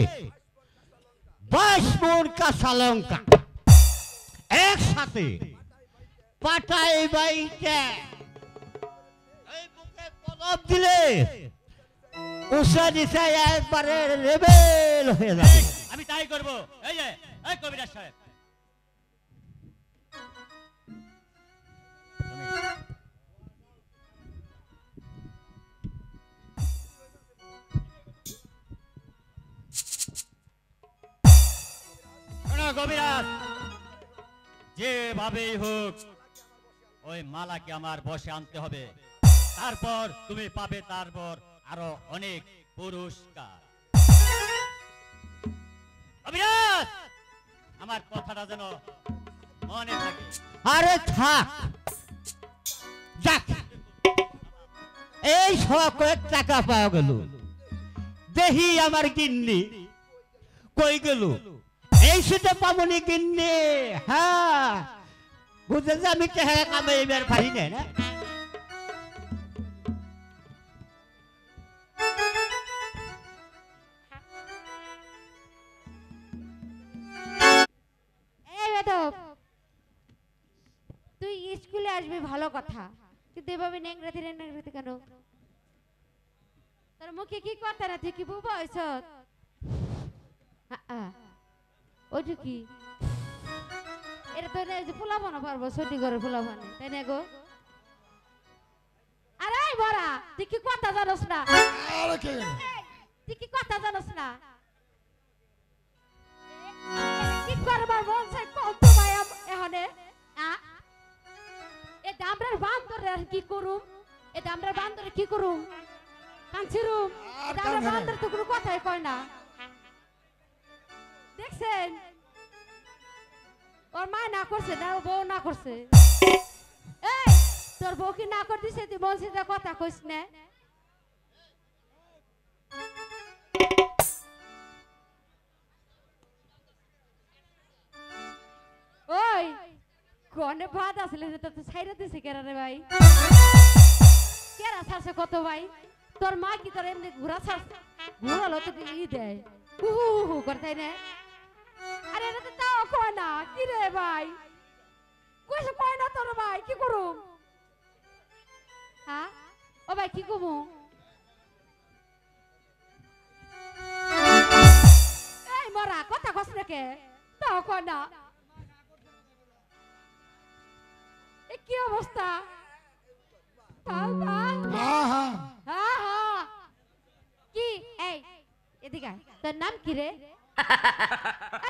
22 মণ কাঁচা লঙ্কা একসাথে পাটাই বাইটা এই বুকে পলব দিলে উষা দিশা একবারে লেবেল হয়ে যাবে। আমি তাই করব। এই যে এই কবিরাজ সাহেব, শোনো কবিরাজ, যেভাবেই হোক ওই মালাকে আমার বসে আনতে হবে, তারপর তুমি পাবে তারপর আরো অনেক পুরস্কার। কবিরাজ, আমার কথাটা যেন মনে থাকে। আরে থাক যাক, এই কয়েক টাকা পাওয়া গেল, দেখি আমার গিন্নি কই গেল। এই সেটা পাবনি গিন্নি। হ্যাঁ বুঝেছে, আমি চেহারা কামে এবার পারি না। এই বেদব, তুই স্কুলে আসবি ভালো কথা, কিন্তু এভাবে নেংরাতে নেংরাতে কেন? তোর মুখে কি কথা না, তুই কি বুবা হইছ? ওইটা কি? এটা তো যে পোলা বানা পারবো, ছুটি করে পোলা বানে, তাই না গো? আরে বড়া, তুই কি কথা জানোস না? তুই কি কথা জানোস না? কি করবার মন চাই কত ভাই এখানে? এ দামরার বান্দরে আর কি করুম? এ দামরার বান্দরে কি করুম? কাঞ্চিরুম, এ দামরার বান্দর তো কোনো কথাই কয় না। দেখছেন ওর মা না করছে না, ও বউ না করছে। এই তোর বউ কি না করে দিছে? তুই বলছিস কথা কইস না। ওই গনে ভাত আসলে তো ছাইরা দিছে কেরা রে ভাই কেরা ছাড়ছে কত ভাই তোর মা কি তোর এমনি ঘোরা ছাড়ছে ঘোরালো তো ই দেয় হু হু করে তাই না আরে এটা তো তাও কয় না কি রে ভাই কইছে কয় না তোর ভাই কি করুম হ্যাঁ ও ভাই কি কমু এই মরা কথা কস রেখে তাও কয় না এ কি অবস্থা বাবা হ্যাঁ হ্যাঁ কি এই এদিকে তোর নাম কি রে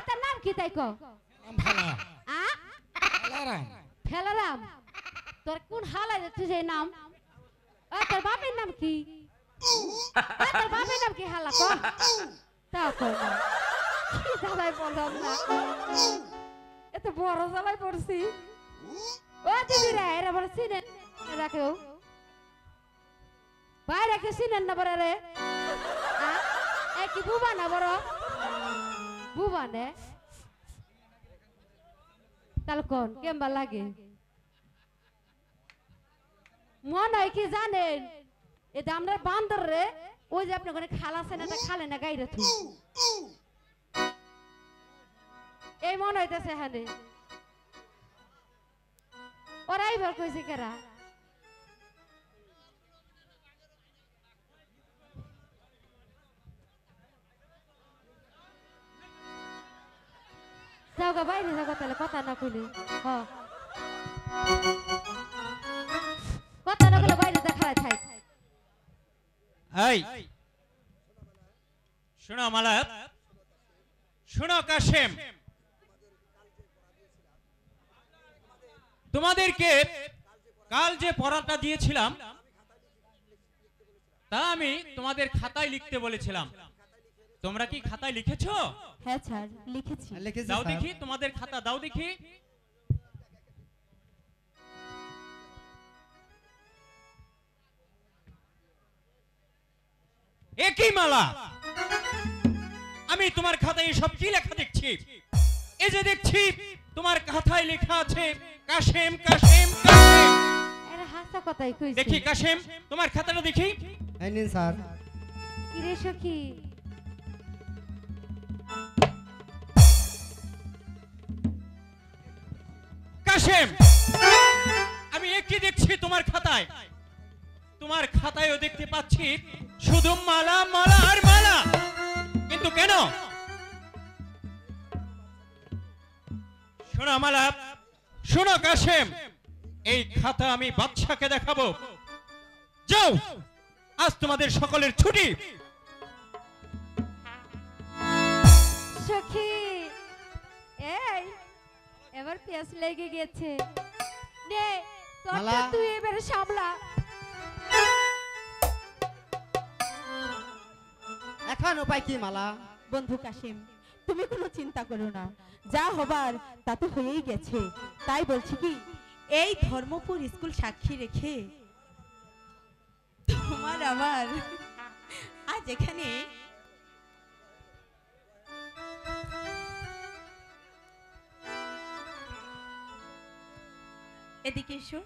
তোর নাম কি তাই কো ফেলারাম তোর কোন হালা যাচ্ছে যে নাম তোর বাপের নাম কি তোর বাপের নাম কি হালা কো তা কই না কি জ্বালাই বললাম না এত বড় জ্বালাই পড়ছি ও দিদি রে এরা বড় সিনে রাখো বাইরে কে সিনেন না বড় রে এ কি বুবা না বড় বুবা নে তাল কোন কেমবা লাগে মন হয় কি জানেন এটা আমরা বান্দর রে ওই যে আপনি ওখানে খালা আছে না এটা খালে না গাইরে থু এই মন হইতেছে হানে ওরাই ভর কইছে কেরা যাও গা বাইরে যাও তাহলে কথা না কইলে কথা না কইলে বাইরে দেখায় থাই এই শোনো মালাত শোনো কাশেম তোমাদেরকে কাল যে পড়াটা দিয়েছিলাম তা আমি তোমাদের খাতায় লিখতে বলেছিলাম তোমরা কি খাতায় লিখেছো হ্যাঁ স্যার লিখেছি দাও দেখি তোমাদের খাতা দাও দেখি একই মালা আমি তোমার খাতায় সব কি লেখা দেখছি এই যে দেখছি তোমার খাতায় লেখা আছে কাশেম কাশেম কাশেম এর হাসা কথাই কইছে দেখি কাশেম তোমার খাতাটা দেখি এই নিন স্যার কি রে সখী কাশেম আমি একই দেখছি তোমার খাতায় তোমার খাতায়ও দেখতে পাচ্ছি শুধু মালা মালা আর মালা কিন্তু কেন শোনো মালা শোনো কাশেম এই খাতা আমি বাদশাকে দেখাবো যাও আজ তোমাদের সকলের ছুটি সখী এই এবার পেঁয়াজ লেগে গেছে নে তোরটা তুই এবারে সামলা এখন উপায় কি মালা বন্ধু কাশিম তুমি কোনো চিন্তা করো না যা হবার তা তো হয়েই গেছে তাই বলছি কি এই ধর্মপুর স্কুল সাক্ষী রেখে তোমার আমার আজ এখানে এদিকে এসো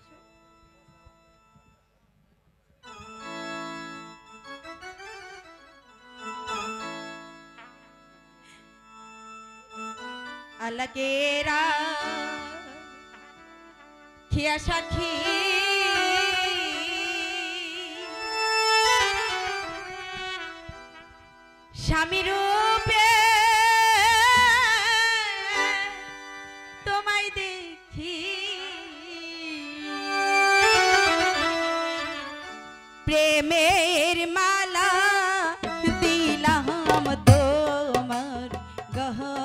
আল্লাহ কেরা খিয়া সাক্ষী স্বামী রূপে তোমায় দেখি প্রেমের মালা দিলাম তোমার গহনা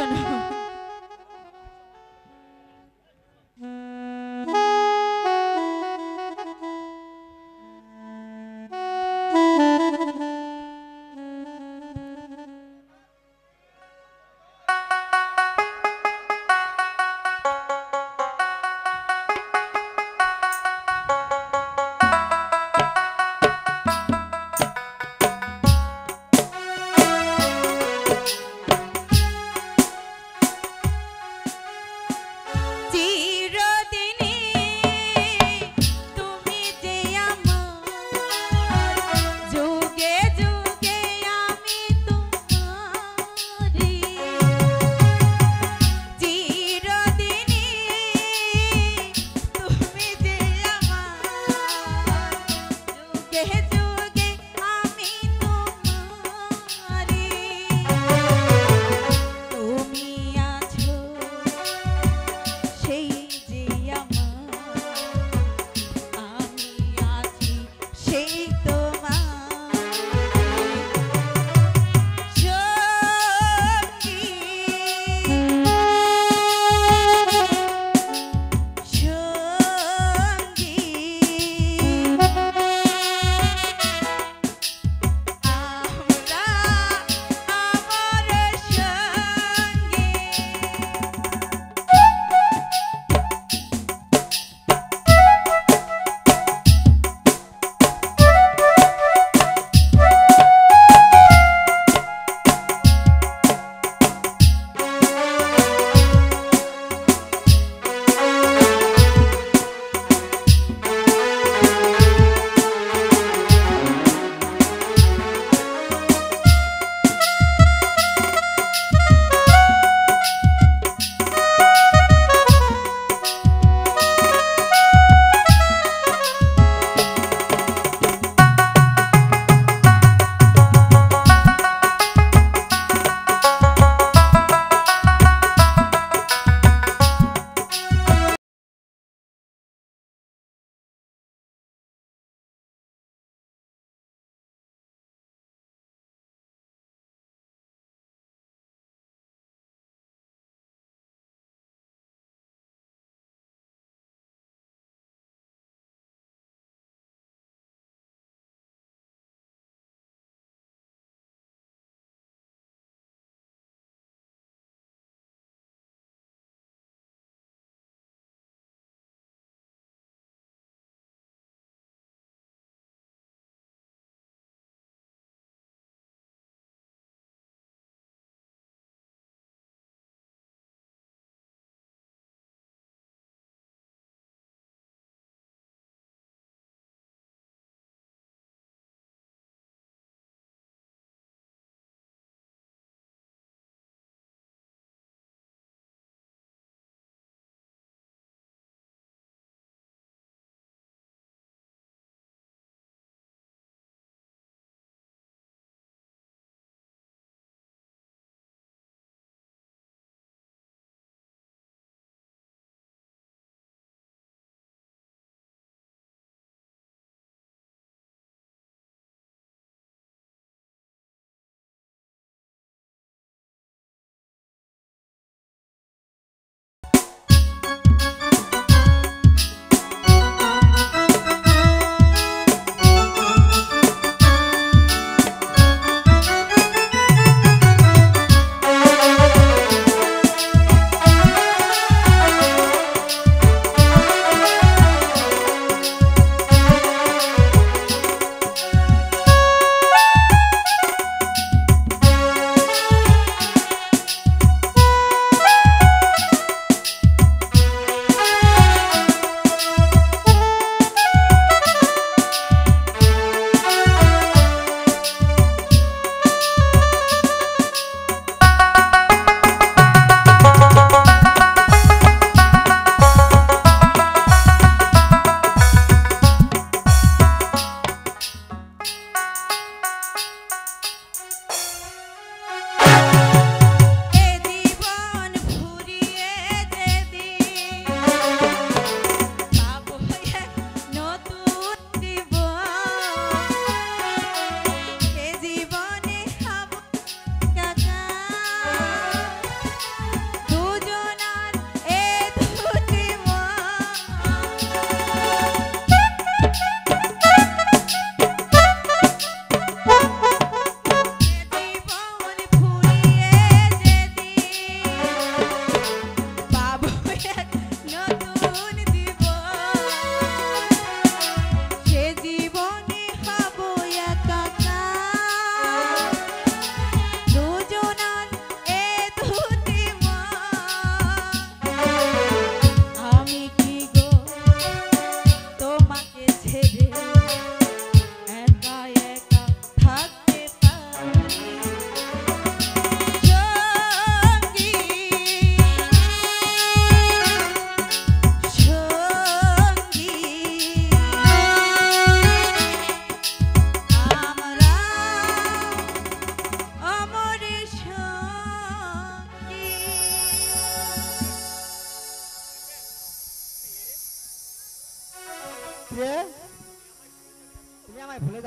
শোনো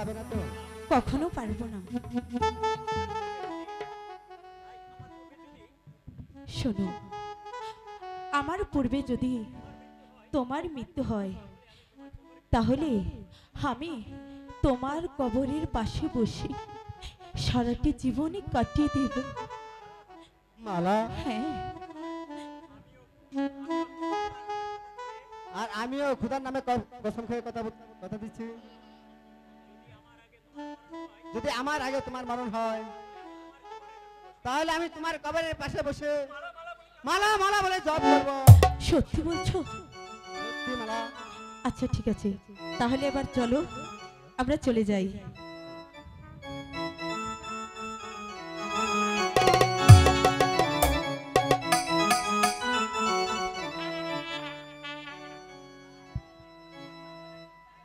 যাবে না তো? কখনো পারবো না। শোনো, আমার পূর্বে যদি তোমার মৃত্যু হয় তাহলে আমি তোমার কবরের পাশে বসে সারাটি জীবনই কাটিয়ে দেব। মালা, হ্যাঁ, আর আমিও খোদার নামে কসম খেয়ে কথা দিচ্ছি, যদি আমার আগে তোমার মরণ হয় তাহলে আমি তোমার কবরের পাশে বসে মালা মালা বলে জপ করব। সত্যি বলছো? সত্যি মালা। আচ্ছা ঠিক আছে, তাহলে এবার চলো আমরা চলে যাই।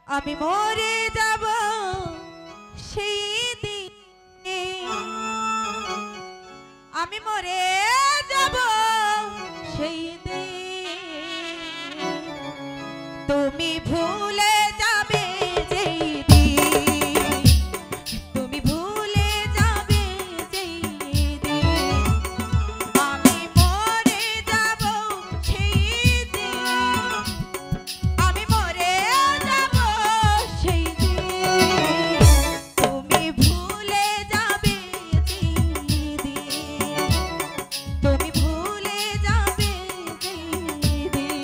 আমি মরে যাব সেই দিনে, আমি মরে যাব সেই দিন, তুমি ভুলে যাবে যেই দিন, তুমি ভুলে যাবে যেই দিন, আমি মরে যাব সেই দিন, আমি মরে যাব সেই দিন, তুমি ভুলে যাবে যেই দিন, তুমি ভুলে যাবে যেই দিন।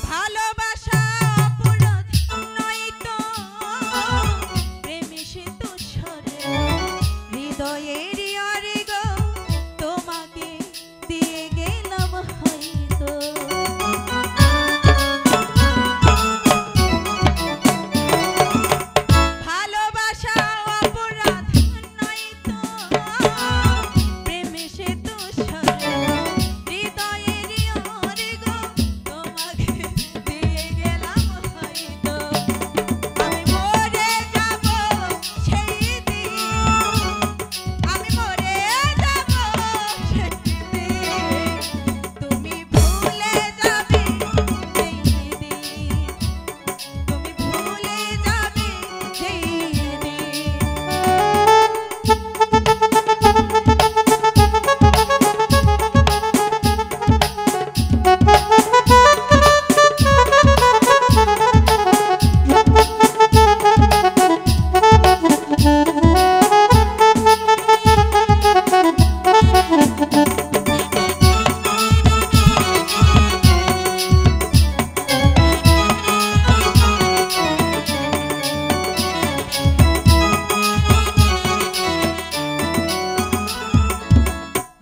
ভালোবাসা অপরাধ নয় তো, প্রেমে সে তো সরে হৃদয়ের আরে গো, তোমাকে দিয়ে গেলাম হয়তো। ভালোবাসা অপরাধ নয় তো, প্রেমে সে তো সরে হৃদয়ের আরে গো, তোমাকে দিয়ে গেলাম হয়তো। আমি মরে যাব সেই দিন, আমি মরে যাব সেই দিন, তুমি ভুলে যাবে সেই দিন, তুমি ভুলে যাবে সেই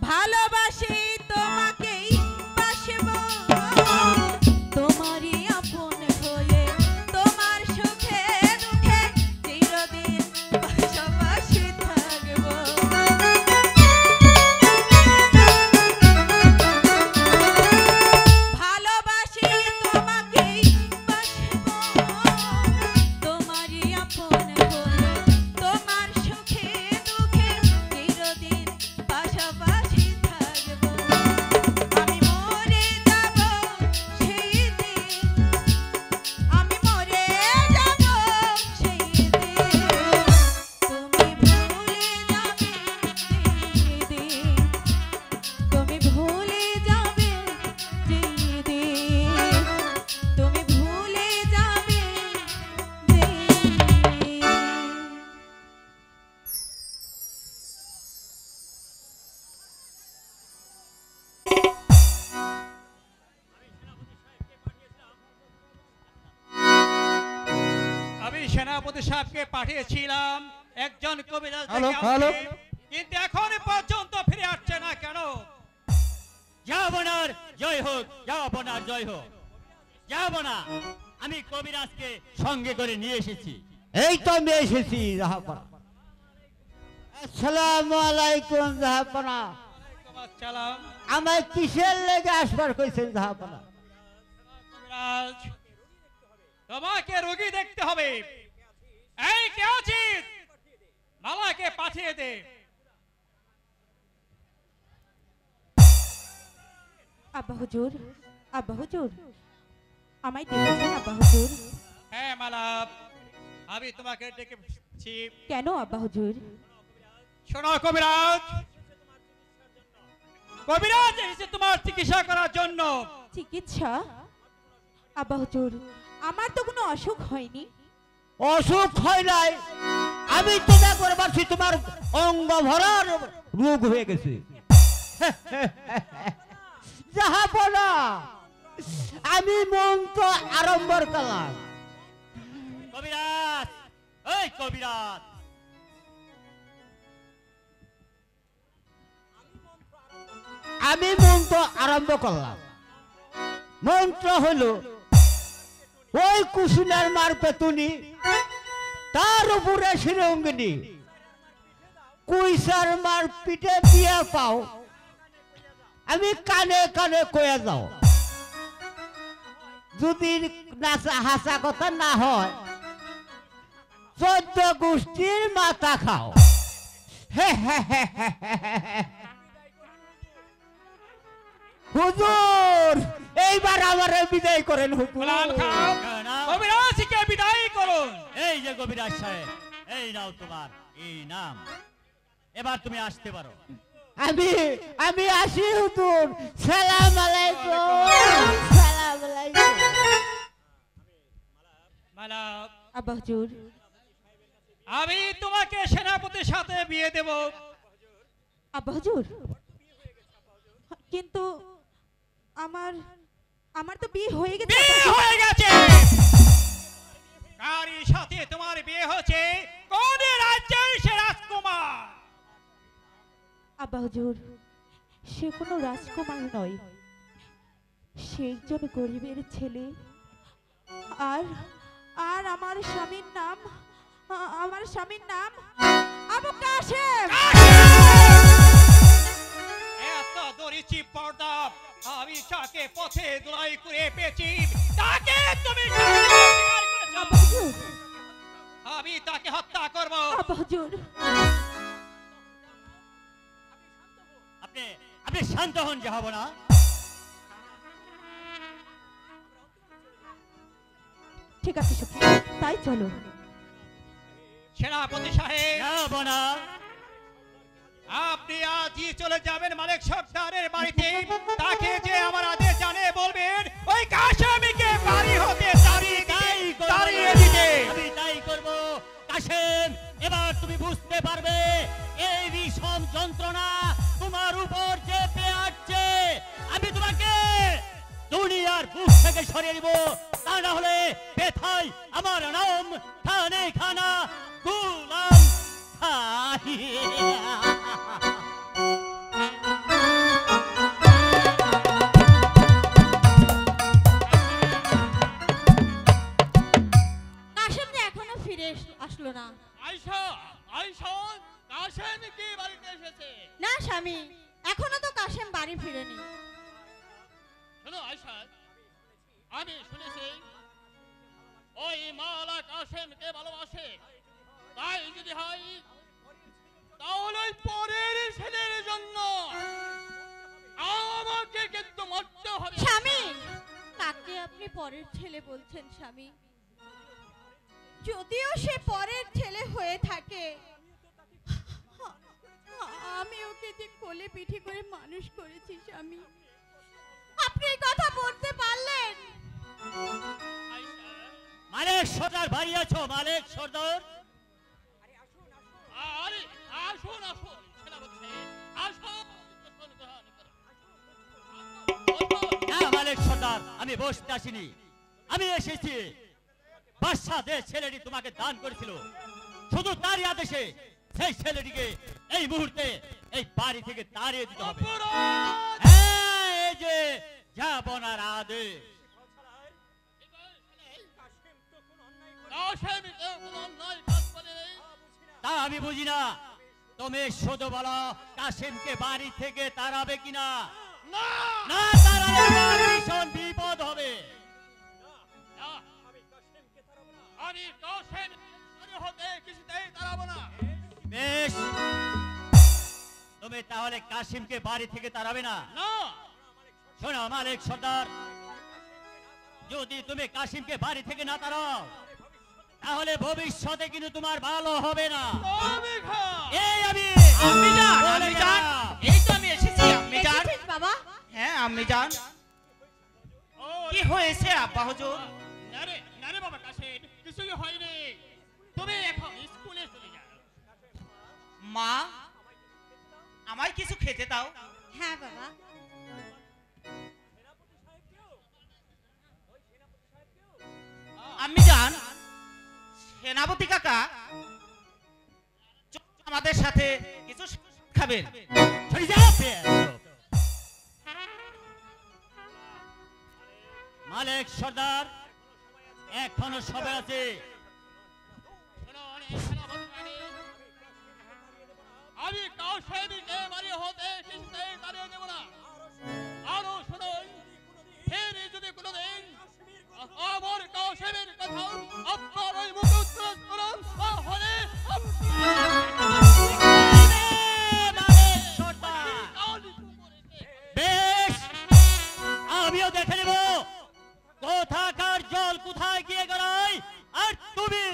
ভালোবাসি তোমাকেই বাসব, তোমারই আপন হয়ে, তোমার সুখে দুঃখে চিরদিন পাশাপাশি থাকব। ভালোবাসি তোমাকেই বাসব, তোমারই আপন হয়ে, তোমার সুখে দুঃখে চিরদিন পাশাপাশি থাকব। আমি মরে যাব সেই দিন, আমি মরে যাব সেই দিন, তুমি ভুলে যাবে সেই দিন, তুমি ভুলে যাবে যেই দিন, তুমি ভুলে যাবে যেই দিন। আমি সেনাপতি সাহেবকে পাঠিয়েছিলাম একজন কবিরাজ হ্যালো, ডেকে হ্যালো। আনতে, কিন্তু এখন পর্যন্ত ফিরে আসছে না কেন? যাবনার জয় হোক, যাবনার জয় হোক। যাব না, আমি কবিরাজকে সঙ্গে করে নিয়ে এসেছি। এই তো আমি এসেছি জাহাপনা। আসসালামু আলাইকুম জাহাপনা। চালাম আমায় কিসের লেগে আসবার কইছেন জাহাপনা? কবিরাজ, তোমাকে রোগী দেখতে হবে। এই কে আছিস? মালাকে পাঠিয়ে দে। আব্বা হুজুর, আব্বা হুজুর, আমায় ডেকেছেন আব্বা হুজুর? হ্যাঁ মালা, আমি তোমাকে ডেকেছি। কেন আব্বা হুজুর? শোনো কবিরাজ, কবিরাজ এসেছে তোমার চিকিৎসা করার জন্য। চিকিৎসা? আব্বা হুজুর, আমার তো কোনো অসুখ হয়নি। অসুখ হয় নাই, আমি তো দেখতে পাচ্ছি তোমার অঙ্গ ভরার রোগ হয়ে গেছে। জাহাপনা, আমি মন্ত্র আরম্ভ করলাম। কবিরাজ, এই কবিরাজ, আমি মন্ত্র আরম্ভ করলাম। মন্ত্র হলো ওই কুসুমের মার পেতুনি, তার উপরে শিরঙ্গিনী, কুইসার মার পিঠে দিয়ে পাও, আমি কানে কানে কয়ে যাও। যদি নাচা হাসা কথা না হয়, 14 গোষ্ঠীর মাথা খাও। হুজুর, এইবার আমারে বিদায় করেন হুজুর। কবিরাজকে বিদায় করুন। এই যে কবিরাজ সাহেব, এই নাও তোমার এই নাম, এবার তুমি আসতে পারো। আমি আসি হুজুর। সালাম আলাইকুম। সালাম আলাইকুম। মালা, আব্বা হুজুর, আমি তোমাকে সেনাপতির সাথে বিয়ে দেব। আব্বা হুজুর, কিন্তু আমার তো বিয়ে হয়ে গেছে। বিয়ে হয়ে গেছে? কারী সাথে তোমার বিয়ে হয়েছে? কোন রাজ্যের সে রাজকুমার? আব্বা হুজুর, সে কোনো রাজকুমার নয়, সে একজন গরিবের ছেলে। আর আমার স্বামীর নাম আবু কাশেম। এত দরিচি পর্দা, আমি তাকে পথে দোলাই করে পেয়েছি, তাকে তুমি আব্বা হুজুর, আমি তাকে হত্যা করব। আব্বা হুজুর, আপনি শান্ত হন জাহাপনা। ঠিক আছে সখী, তাই চলো। সেনাপতি সাহেব, জাহাপনা, আপনি আজই চলে যাবেন মালিক সর্দারের বাড়িতে। তাকে যে আমার আদেশ জানে বলবেন ওই কাশেমকে বাড়ি হতে তাড়িয়ে দিতে। আমি তাই করব। কাশেম, এবার তুমি বুঝতে পারবে এই বিষম যন্ত্রণা তোমার উপর যে পেয়াচ্ছে। আমি তোমাকে দুনিয়ার বুক থেকে সরিয়ে দিব, তা না হলে ব্যথায় আমার নাম খানে খানা গুলাম খাহি। কাশেম যে এখনো ফিরে আসলো না। কাশেম কি বাড়িতে এসেছে? না স্বামী, এখনো তো কাশেম বাড়ি ফিরেনি। শোনো আয়শা, আমি শুনেছি ওই মালা কাশেমকে ভালোবাসে। তাই যদি হয় তাহলে ওই পরের ছেলের জন্য আমাকে কিন্তু মরতে হবে। স্বামী, কাকে আপনি পরের ছেলে বলছেন স্বামী? যদিও সে পরের ছেলে হয়ে থাকে, আমি ওকে যে কোলে পিঠে করে মানুষ করেছি স্বামী। আপনি এই কথা বলতে পারলেন? মালিক সর্দার বাড়ি আছো? মালিক সর্দার, আরে আসুন আসুন সেনাপতি, আসুন। না মালিক সর্দার, আমি বসতে আসিনি, আমি এসেছি বাদশা যে ছেলেটি তোমাকে দান করেছিল, শুধু তারই আদেশে সেই ছেলেটিকে এই মুহূর্তে এই বাড়ি থেকে তাড়িয়ে দিতে হবে। হ্যাঁ, এই যে জাহাপনার আদেশ। তা আমি বুঝি না, তুমি শুধু বলো কাশিমকে বাড়ি থেকে তাড়াবে কিনা। না তাড়ালে আমার ভীষণ বিপদ হবে। আমি কাশেম হতে কিছুতেই তাড়াবো না। বেশ, তুমি তাহলে কাশিমকে বাড়ি থেকে তাড়াবে না? না। শোনো মালিক সর্দার, যদি তুমি কাশিমকে বাড়ি থেকে না তাড়াও তাহলে ভবিষ্যতে কিন্তু তোমার ভালো হবে না। এই আমি এই তো আমি এসেছি আম্মি জান। এসেছিস বাবা? হ্যাঁ আম্মি জান। কি হয়েছে আব্বা হুজুর? না রে বাবা কাশেম, কিছুই হয়নি। তুমি এখন স্কুলে চলে যাও। মা, আমায় কিছু খেতে দাও। হ্যাঁ বাবা। আম্মি জান, সেনাপতি কাকা আমাদের সাথে কিছু খাবেন। মালিক সর্দার এখনো সবে আছে। আমি কাশেমকে বাড়ি হতে কিছুতেই তাড়িয়ে দেব না। আরো শুনুন, ফের যদি কোনোদিন আমার কাশেমের কথা আপনার ওই মুখ উত্তর করুন তাহলে বেশ, আমিও দেখে নেব কোথাকার জল কোথায় গিয়ে গড়ায় আর তুমি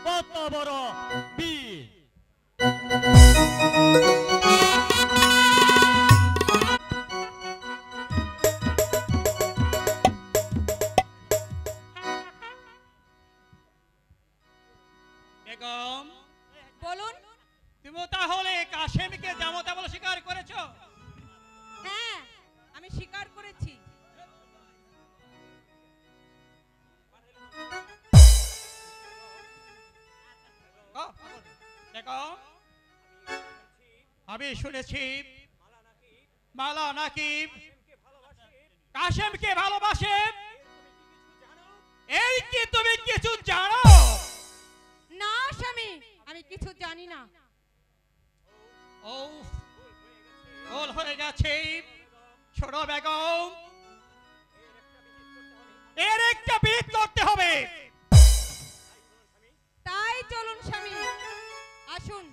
কত বড় বীর। বেগম, বলুন। তুমি তাহলে কাশেমকে যেমন তেমন স্বীকার করেছো? হ্যাঁ, আমি স্বীকার করেছি। বেগম, আমি শুনেছি মালা নাকি কাশেমকে ভালোবাসে। এই কি তুমি কিছু জানো? না স্বামী, আমি কিছু জানি না। ও ভুল হয়ে গেছে। ছোট বেগম, এর একটা বিহিত করতে হবে। তাই চলুন স্বামী, আসুন।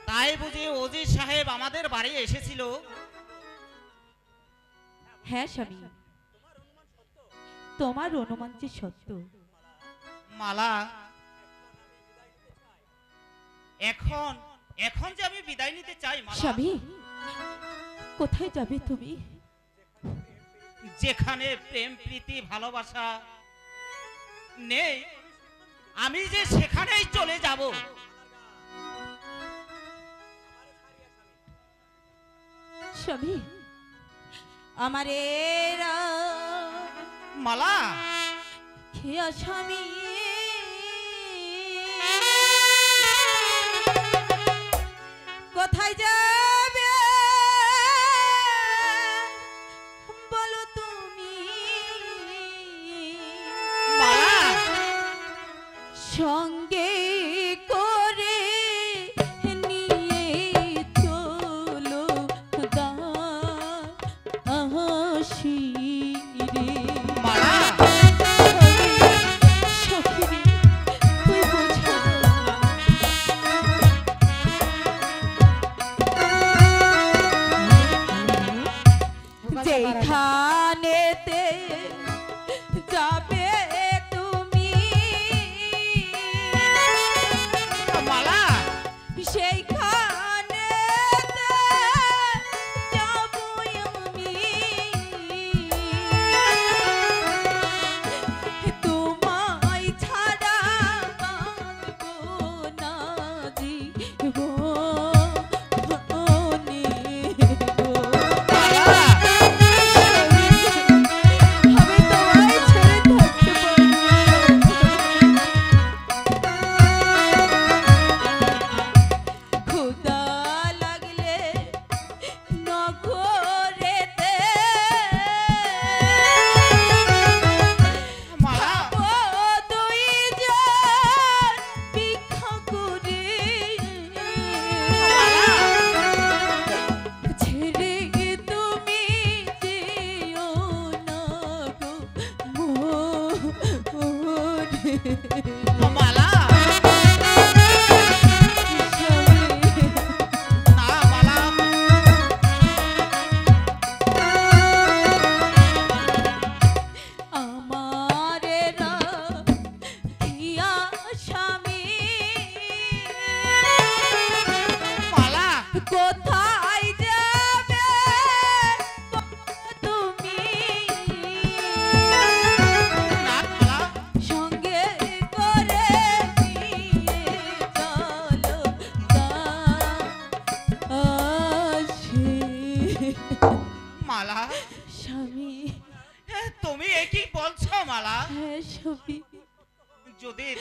তাই বুঝি ওজির সাহেব আমাদের বাড়ি এসেছিল? হ্যাঁ স্বামী, তোমার অনুমান যে সত্য। মালা, এখন এখন যে আমি বিদায় নিতে চাই মালা। স্বামী, কোথায় যাবে তুমি? যেখানে প্রেম প্রীতি ভালোবাসা নেই, আমি যে সেখানেই চলে যাব। স্বামী, আমার মালা, খেয়া স্বামী, কোথায় যাবে বলো তুমি? মালা, সঙ্গে করে নিয়ে চলো দাসী রে। মালা, সখী রে, তুই বোঝা যেখানেতে যাবে তুমি, মালা, সেইখানে যাব আমি। তোমায় ছাড়া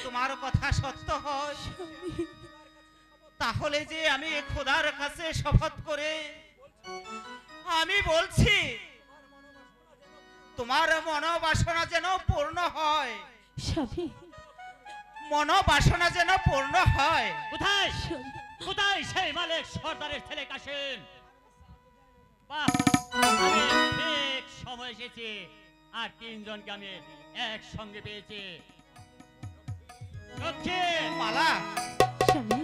তোমার কথা সত্য হয় তাহলে যে আমি খোদার কাছে শপথ করে আমি বলছি তোমার মনোবাসনা যেন পূর্ণ হয় স্বামী মনোবাসনা যেন পূর্ণ হয় কোথায় কোথায় সেই মালিক সর্দারের ছেলে কাশেম বাহ আমি ঠিক সময় এসেছি আর তিনজনকে আমি একসঙ্গে পেয়েছি মালা স্বামী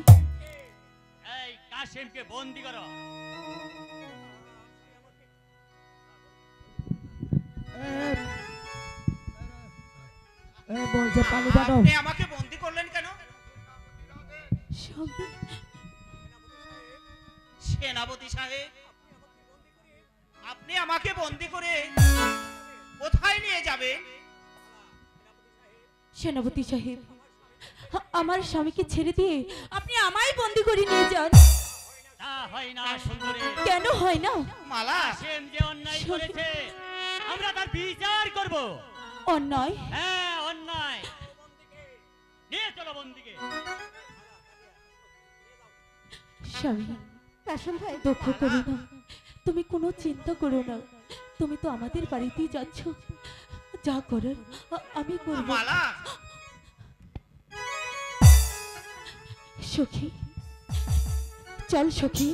এই কাশেমকে বন্দি করো আপনি আমাকে বন্দি করলেন কেন স্বামী সেনাপতি সাহেব আপনি আমাকে বন্দি করে কোথায় নিয়ে যাবেন সেনাপতি সাহেব আমার স্বামীকে ছেড়ে দিয়ে আপনি আমায় বন্দি করে নিয়ে যান তা হয় না সুন্দরী কেন হয় না মালা কাশেম যে অন্যায় করেছে আমরা তার বিচার করব অন্যায় হ্যাঁ অন্যায় নিয়ে চলো বন্দিকে স্বামী কাশেম ভাই দুঃখ করো না তুমি কোনো চিন্তা করো না তুমি তো আমাদের বাড়িতেই যাচ্ছ যা করার আমি করব মালা সখী চল সখী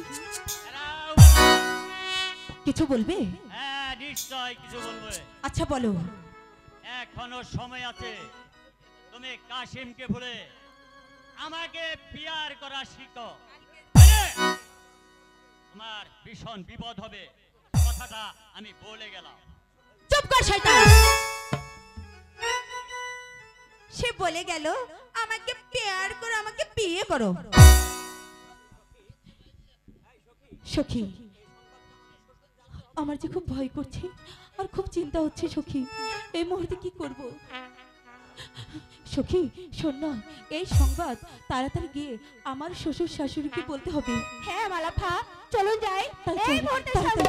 কিছু বলবে হ্যাঁ নিশ্চয় কিছু বলবো আচ্ছা বলো এখনো সময় আছে তুমি কাশিমকে ভুলে আমাকে বিয়ার করা শিখো তোমার ভীষণ বিপদ হবে কথাটা আমি বলে গেলাম চুপ কর শয়তান সে বলে গেল আমাকে প্যার করো আমাকে বিয়ে করো সখী আমার যে খুব ভয় করছে আর খুব চিন্তা হচ্ছে সখী এই মুহূর্তে কি করব সখী শোন না এই সংবাদ তাড়াতাড়ি গিয়ে আমার শ্বশুর শাশুড়িকে বলতে হবে হ্যাঁ মালাফা চলো যাই এই মুহূর্তে চলো